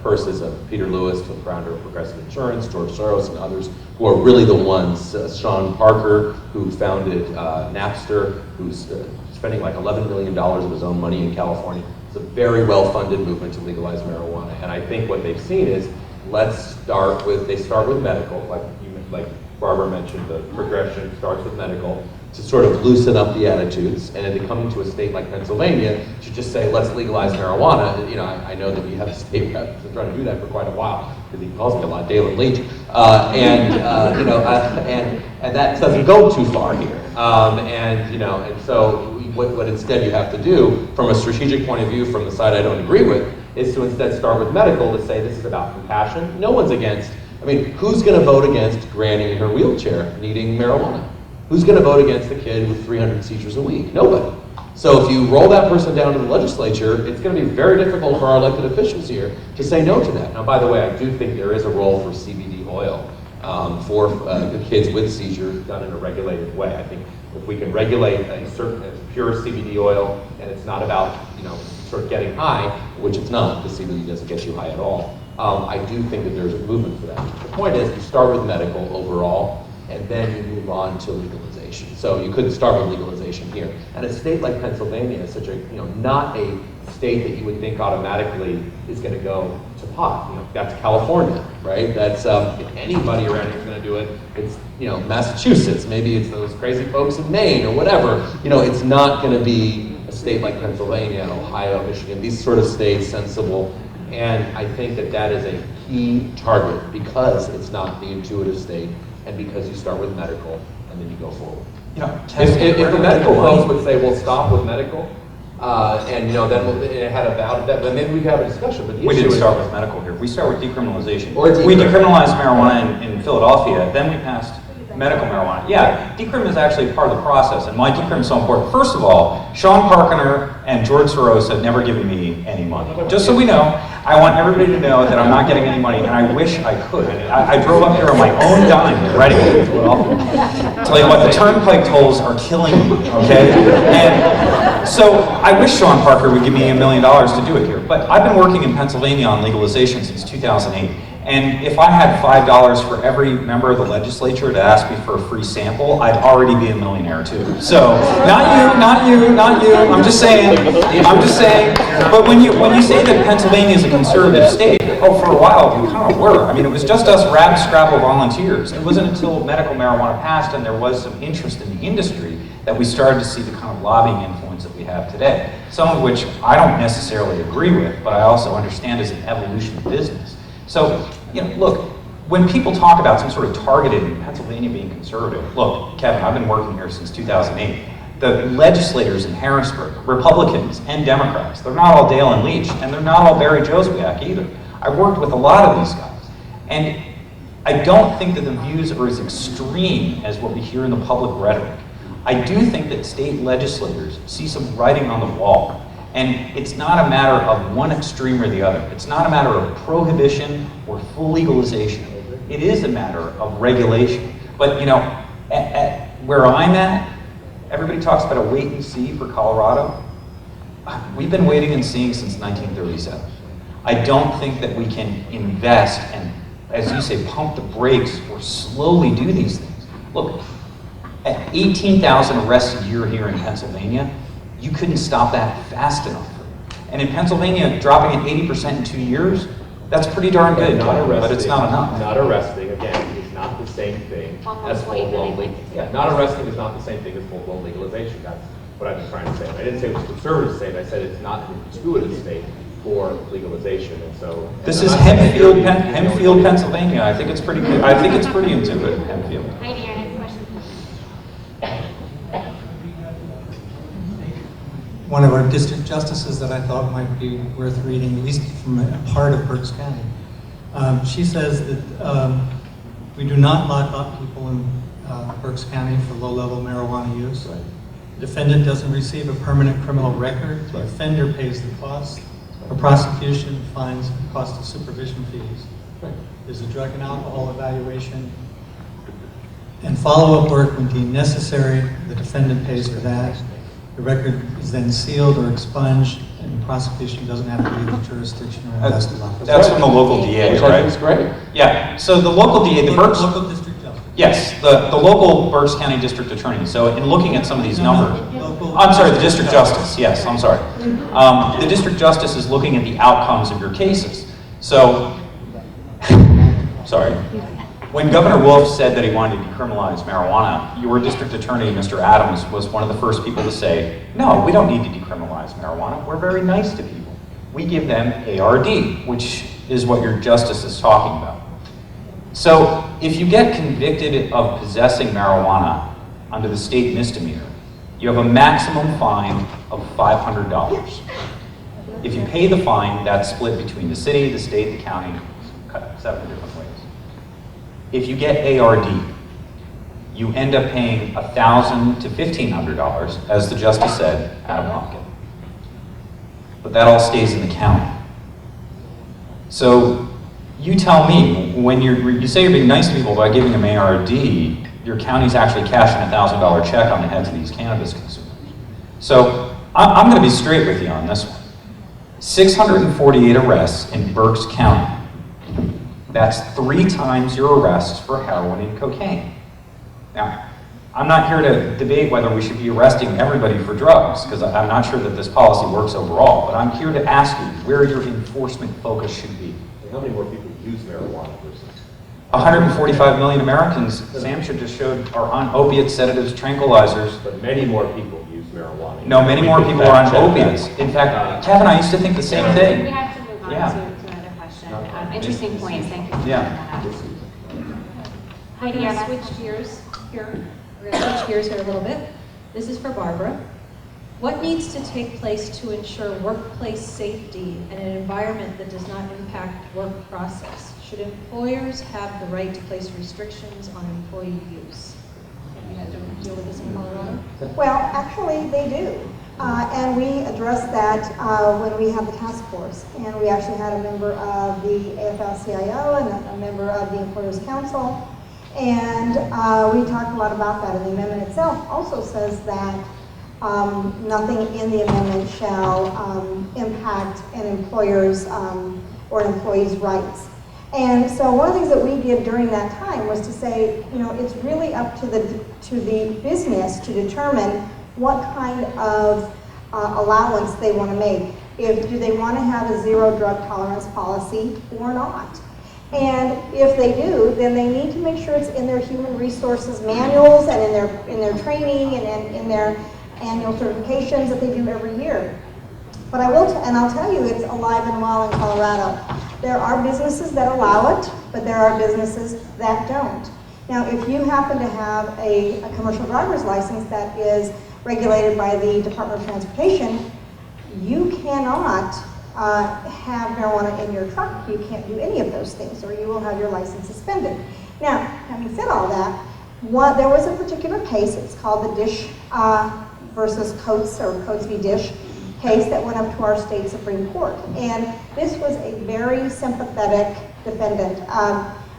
purses of Peter Lewis, the founder of Progressive Insurance, George Soros, and others who are really the ones. Sean Parker, who founded Napster, who's spending like $11 million of his own money in California. It's a very well-funded movement to legalize marijuana. And I think what they've seen is, they start with medical, like Barbara mentioned, the progression starts with medical, to sort of loosen up the attitudes, and then to come into a state like Pennsylvania to just say, let's legalize marijuana. I know that we have a state rep been trying to do that for quite a while, because he calls me a lot, Dalen Leach, and that doesn't go too far here. And so what instead you have to do, from a strategic point of view, from the side I don't agree with, is to instead start with medical to say this is about compassion. No one's against. Who's going to vote against Granny in her wheelchair needing marijuana? Who's going to vote against the kid with 300 seizures a week? Nobody. So if you roll that person down to the legislature, it's going to be very difficult for our elected officials here to say no to that. Now, by the way, I do think there is a role for CBD oil for the kids with seizures done in a regulated way. I think if we can regulate a pure CBD oil, and it's not about sort of getting high, which it's not, because CBD doesn't get you high at all. I do think that there's a movement for that. The point is, you start with medical overall, and then you move on to legalization. So you couldn't start with legalization here. And a state like Pennsylvania is such a, not a state that you would think automatically is going to go to pot. That's California, right? That's anybody around here is going to do it. It's Massachusetts. Maybe it's those crazy folks in Maine or whatever. It's not going to be a state like Pennsylvania, Ohio, Michigan. These sort of states, sensible. And I think that is a key target because it's not the intuitive state. And because you start with medical, and then you go forward. If the medical folks would say, "Well, stop with medical," and then it had about that, then maybe we could have a discussion. But we didn't start with medical here. We start with decriminalization. We decriminalized marijuana in Philadelphia. Then we passed medical marijuana. Yeah, decrim is actually part of the process, and why decrim is so important. First of all, Sean Parker and George Soros have never given me any money. Just so we know, I want everybody to know that I'm not getting any money, and I wish I could. I drove up here on my own dime, ready to tell you what, the turnpike tolls are killing me, okay? And so I wish Sean Parker would give me $1 million to do it here, but I've been working in Pennsylvania on legalization since 2008. And if I had $5 for every member of the legislature to ask me for a free sample, I'd already be a millionaire too. So, not you. I'm just saying. But when you say that Pennsylvania is a conservative state, for a while we kind of were. It was just us rab-scrabble volunteers. It wasn't until medical marijuana passed and there was some interest in the industry that we started to see the kind of lobbying influence that we have today. Some of which I don't necessarily agree with, but I also understand as an evolution of business. So, look, when people talk about some sort of targeted in Pennsylvania being conservative, look, Kevin, I've been working here since 2008. the legislators in Harrisburg, Republicans and Democrats, they're not all Dale and Leach, and they're not all Barry Joswiak either. I've worked with a lot of these guys. And I don't think that the views are as extreme as what we hear in the public rhetoric. I do think that state legislators see some writing on the wall. And it's not a matter of one extreme or the other. It's not a matter of prohibition or full legalization. It is a matter of regulation. But you know, at where I'm at, everybody talks about a wait and see for Colorado. We've been waiting and seeing since 1937. I don't think that we can invest and, as you say, pump the brakes or slowly do these things. Look, at 18,000 arrests a year here in Pennsylvania, you couldn't stop that fast enough. And in Pennsylvania, dropping it 80% in 2 years, that's pretty darn good, but it's not enough. Not arresting, again, is not the same thing as full-blown legalization. Not arresting is not the same thing as full-blown legalization. That's what I've been trying to say. I didn't say it was a conservative state. I said it's not an intuitive state for legalization. And so this is Hempfield, Pennsylvania. I think it's pretty good. I think it's pretty intuitive, Hempfield. Heidi, your next question. One of our district justices that I thought might be worth reading, at least from a part of Berks County. She says that we do not lock up people in Berks County for low-level marijuana use. Right. The defendant doesn't receive a permanent criminal record. The offender pays the cost. A prosecution finds the cost of supervision fees. Right. There's a drug and alcohol evaluation. And follow-up work when deemed necessary. The defendant pays for that. The record is then sealed or expunged, and the prosecution doesn't have to leave the jurisdiction or invested office. That's from the local DA, Which right? I think is great. Yeah, so the local DA, the Berks... Local district justice. Yes, the local Berks County District Attorney. So in looking at some of these numbers... I'm sorry, the District Justice, yes, I'm sorry. The District Justice is looking at the outcomes of your cases. So, sorry. When Governor Wolf said that he wanted to decriminalize marijuana, your district attorney, Mr. Adams, was one of the first people to say, no, we don't need to decriminalize marijuana. We're very nice to people. We give them ARD, which is what your justice is talking about. So if you get convicted of possessing marijuana under the state misdemeanor, you have a maximum fine of $500. If you pay the fine, that's split between the city, the state, the county, cut 7 different ways. If you get ARD, you end up paying $1,000 to $1,500, as the justice said, out of pocket. But that all stays in the county. So you tell me, when you say you're being nice to people by giving them ARD, your county's actually cashing a $1,000 check on the heads of these cannabis consumers. So I'm going to be straight with you on this one. 648 arrests in Berks County. That's 3 times your arrests for heroin and cocaine. Now, I'm not here to debate whether we should be arresting everybody for drugs, because I'm not sure that this policy works overall, but I'm here to ask you where your enforcement focus should be. How many more people use marijuana versus? 145 million Americans, Sam should just showed, are on opiates, sedatives, tranquilizers. But many more people use marijuana. No, many more people are on opiates. In fact, Kevin, I used to think the same We thing. have to move on to another question. Interesting point, thank you for bringing Yeah. that up. Heidi, We're your going to next switch gears here. We're going to switch gears here a little bit. This is for Barbara. What needs to take place to ensure workplace safety and an environment that does not impact work process? Should employers have the right to place restrictions on employee use? Have you had to deal with this in Colorado? Well, actually, they do. And we addressed that when we had the task force. And we actually had a member of the AFL-CIO and a member of the Employers Council. And we talked a lot about that. And the amendment itself also says that nothing in the amendment shall impact an employer's or an employee's rights. And so one of the things that we did during that time was to say, you know, it's really up to the business to determine what kind of allowance they want to make. Do they want to have a zero drug tolerance policy or not? And if they do, then they need to make sure it's in their human resources manuals and in their training and in their annual certifications that they do every year. But I will, and I'll tell you, it's alive and well in Colorado. There are businesses that allow it, but there are businesses that don't. Now, if you happen to have a commercial driver's license that is regulated by the Department of Transportation, you cannot have marijuana in your truck. You can't do any of those things, or you will have your license suspended. Now, having said all that, there was a particular case, it's called the Dish versus Coates, or Coates v. Dish case that went up to our state Supreme Court. And this was a very sympathetic defendant,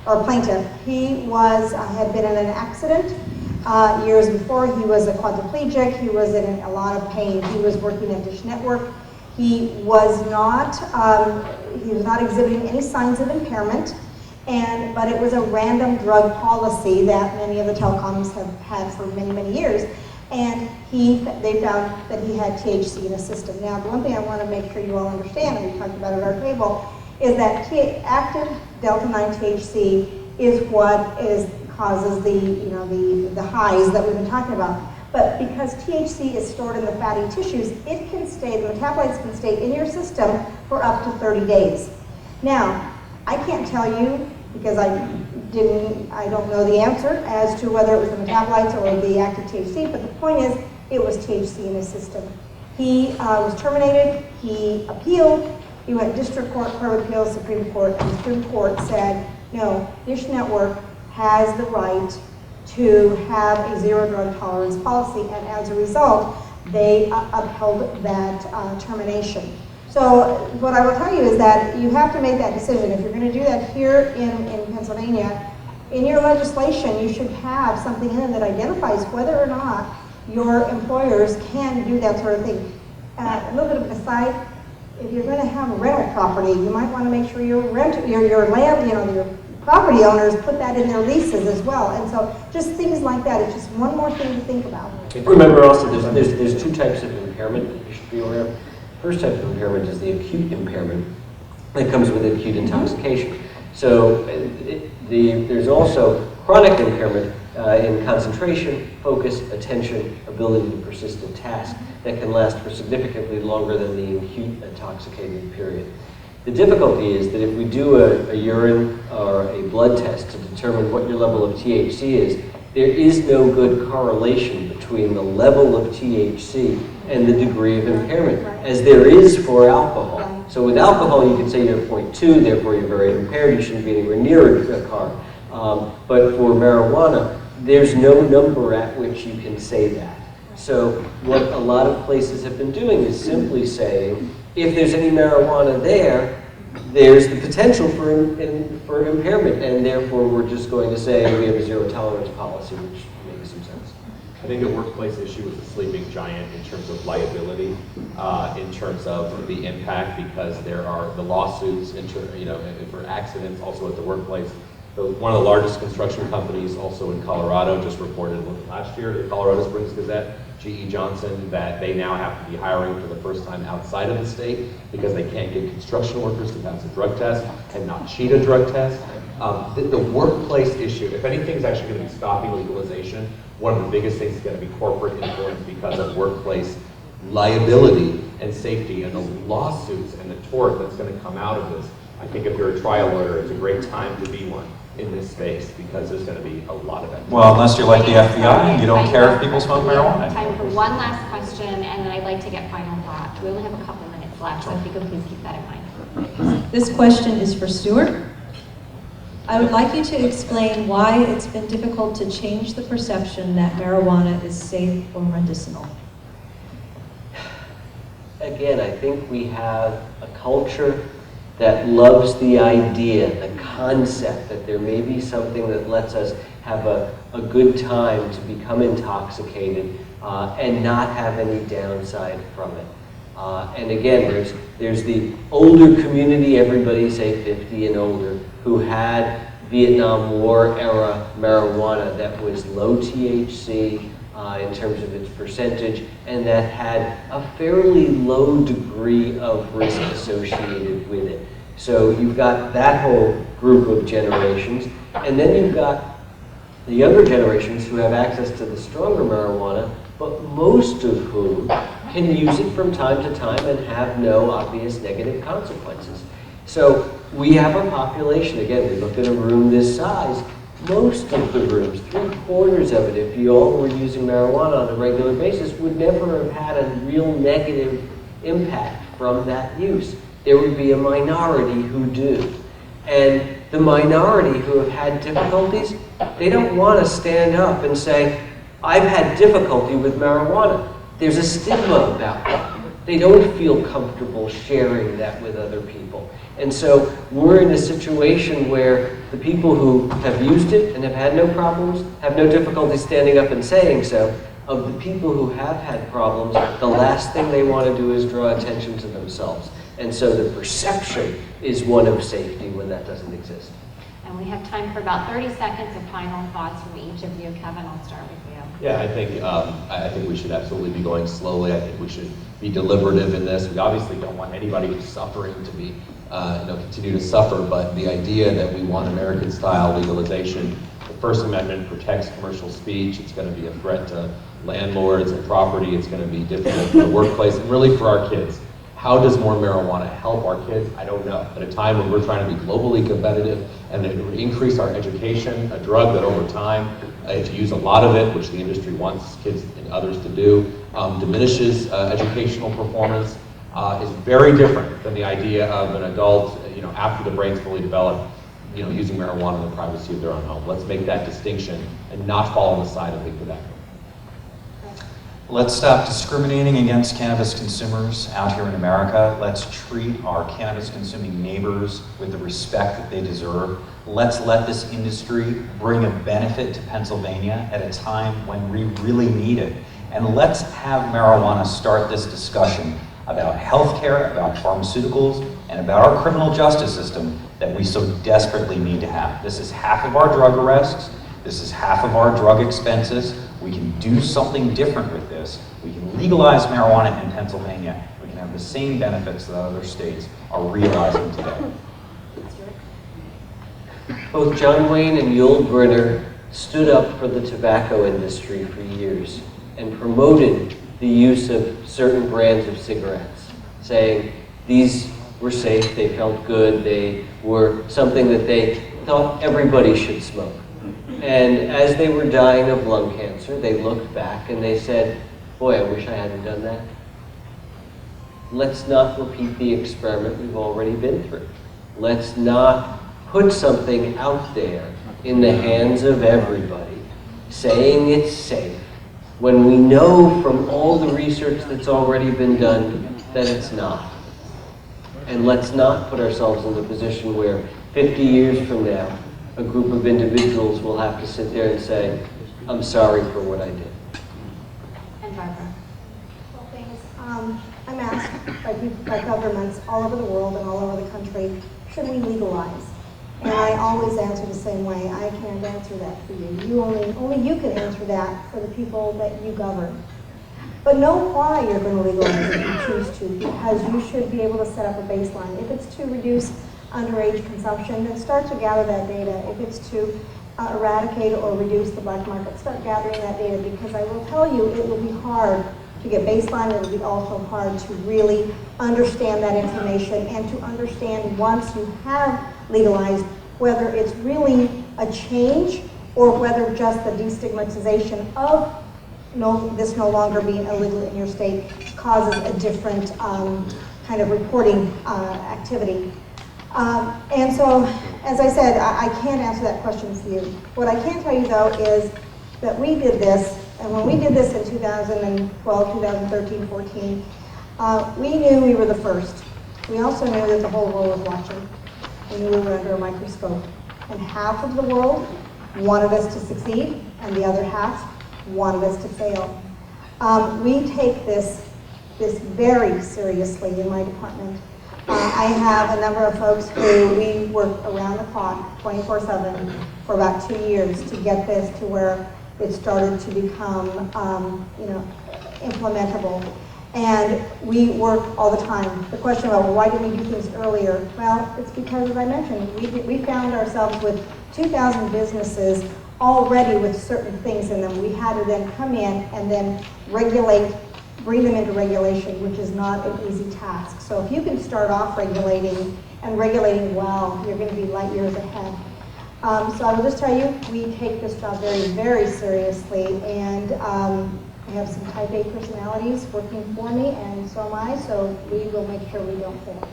or plaintiff. He had been in an accident years before. He was a quadriplegic. He was in a lot of pain. He was working at Dish Network. He was not exhibiting any signs of impairment, but it was a random drug policy that many of the telecoms have had for many, many years. And they found that he had THC in his system. Now, the one thing I want to make sure you all understand, and we talked about it at our table, is that active delta-9 THC is what causes the highs that we've been talking about. But because THC is stored in the fatty tissues, the metabolites can stay in your system for up to 30 days. Now, I can't tell you, because I don't know the answer as to whether it was the metabolites or the active THC, but the point is, it was THC in his system. He was terminated, he appealed, he went district court, court of appeals, Supreme Court, and the Supreme Court said, no, Dish Network has the right to have a zero drug tolerance policy, and as a result, they upheld that termination. So what I will tell you is that you have to make that decision. If you're going to do that here in Pennsylvania, in your legislation, you should have something in it that identifies whether or not your employers can do that sort of thing. A little bit of an aside, if you're going to have a rental property, you might want to make sure your property owners put that in their leases as well. And so just things like that, it's just one more thing to think about. Remember also, there's two types of impairment that you should be aware of. First type of impairment is the acute impairment that comes with acute intoxication. So there's also chronic impairment in concentration, focus, attention, ability to persist in task that can last for significantly longer than the acute intoxicated period. The difficulty is that if we do a urine or a blood test to determine what your level of THC is, there is no good correlation between the level of THC and the degree of impairment, as there is for alcohol. So with alcohol, you can say you're 0.2, therefore you're very impaired, you shouldn't be anywhere near a car. But for marijuana, there's no number at which you can say that. So what a lot of places have been doing is simply saying, if there's any marijuana there, there's the potential for impairment, and therefore we're just going to say we have a zero tolerance policy, which makes some sense. I think the workplace issue is a sleeping giant in terms of liability, in terms of the impact, because there are the lawsuits, for accidents also at the workplace. One of the largest construction companies also in Colorado just reported last year, the Colorado Springs Gazette, GE Johnson, that they now have to be hiring for the first time outside of the state because they can't get construction workers to pass a drug test and not cheat a drug test. The workplace issue, if anything is actually going to be stopping legalization, one of the biggest things is going to be corporate influence because of workplace liability and safety and the lawsuits and the tort that's going to come out of this. I think if you're a trial lawyer, it's a great time to be one in this space because there's going to be a lot of activity. Well, unless you're like the FBI and you don't care if people smoke marijuana. Time for one last question, and then I'd like to get final thought. We only have a couple minutes left, so if you could please keep that in mind. This question is for Stuart. I would like you to explain why it's been difficult to change the perception that marijuana is safe or medicinal. Again, I think we have a culture that loves the idea, the concept that there may be something that lets us have a good time to become intoxicated and not have any downside from it. And again, there's the older community, everybody say 50 and older, who had Vietnam War era marijuana that was low THC in terms of its percentage, and that had a fairly low degree of risk associated with it. So you've got that whole group of generations, and then you've got the younger generations who have access to the stronger marijuana, but most of whom can use it from time to time and have no obvious negative consequences. So we have a population, again, we look at a room this size, most of the rooms, 3/4 of it, if you all were using marijuana on a regular basis, would never have had a real negative impact from that use. There would be a minority who do. And the minority who have had difficulties, they don't want to stand up and say, I've had difficulty with marijuana. There's a stigma about that. They don't feel comfortable sharing that with other people. And so we're in a situation where the people who have used it and have had no problems, have no difficulty standing up and saying so. Of the people who have had problems, the last thing they want to do is draw attention to themselves. And so the perception is one of safety when that doesn't exist. And we have time for about 30 seconds of final thoughts from each of you. Kevin, I'll start with you. Yeah, I think we should absolutely be going slowly. I think we should be deliberative in this. We obviously don't want anybody who's suffering to be, continue to suffer. But the idea that we want American-style legalization, the First Amendment protects commercial speech. It's going to be a threat to landlords and property. It's going to be difficult for the workplace and really for our kids. How does more marijuana help our kids? I don't know. At a time when we're trying to be globally competitive and increase our education, a drug that over time, if you use a lot of it, which the industry wants kids and others to do, diminishes educational performance, is very different than the idea of an adult, after the brain's fully developed, using marijuana in the privacy of their own home. Let's make that distinction and not fall on the side of big tobacco. Let's stop discriminating against cannabis consumers out here in America. Let's treat our cannabis consuming neighbors with the respect that they deserve. Let's let this industry bring a benefit to Pennsylvania at a time when we really need it. And let's have marijuana start this discussion about healthcare, about pharmaceuticals, and about our criminal justice system that we so desperately need to have. This is half of our drug arrests. This is half of our drug expenses. We can do something different with this. We can legalize marijuana in Pennsylvania. We can have the same benefits that other states are realizing today. Both John Wayne and Yul Brynner stood up for the tobacco industry for years and promoted the use of certain brands of cigarettes, saying these were safe, they felt good, they were something that they thought everybody should smoke. And as they were dying of lung cancer, they looked back and they said, boy, I wish I hadn't done that. Let's not repeat the experiment we've already been through. Let's not put something out there in the hands of everybody saying it's safe when we know from all the research that's already been done that it's not. And let's not put ourselves in the position where 50 years from now, a group of individuals will have to sit there and say, I'm sorry for what I did. And Barbara. Well, things, I'm asked by governments all over the world and all over the country, should we legalize? And I always answer the same way. I can't answer that for you. Only you can answer that for the people that you govern. But know why you're going to legalize if you choose to, because you should be able to set up a baseline. If it's to reduce underage consumption, then start to gather that data. If it's to eradicate or reduce the black market, start gathering that data, because I will tell you it will be hard to get baseline. It will be also hard to really understand that information and to understand once you have legalized whether it's really a change or whether just the destigmatization of this no longer being illegal in your state causes a different kind of reporting activity. And so, as I said, I can't answer that question for you. What I can tell you, though, is that we did this, and when we did this in 2012, 2013, 14, we knew we were the first. We also knew that the whole world was watching. We knew we were under a microscope. And half of the world wanted us to succeed, and the other half wanted us to fail. We take this very seriously in my department. I have a number of folks who we work around the clock, 24/7, for about 2 years to get this to where it started to become, implementable. And we work all the time. The question about, well, why didn't we do things earlier? Well, it's because, as I mentioned, we found ourselves with 2,000 businesses already with certain things in them. We had to then come in and then regulate, bring them into regulation, which is not an easy task. So if you can start off regulating and regulating well, you're going to be light years ahead. So I will just tell you, we take this job very, very seriously, and I have some type A personalities working for me, and so am I, so we will make sure we don't fail.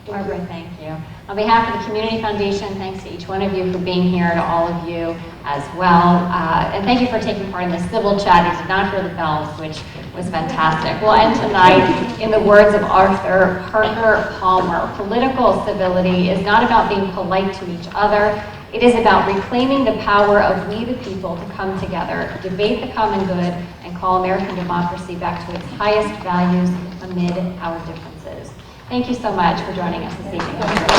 Barbara, thank you. On behalf of the Community Foundation, thanks to each one of you for being here, to all of you as well. And thank you for taking part in the civil chat. You did not hear the bells, which was fantastic. We'll end tonight in the words of Arthur Parker Palmer. Political civility is not about being polite to each other. It is about reclaiming the power of we the people to come together, debate the common good, and call American democracy back to its highest values amid our differences. Thank you so much for joining us this evening.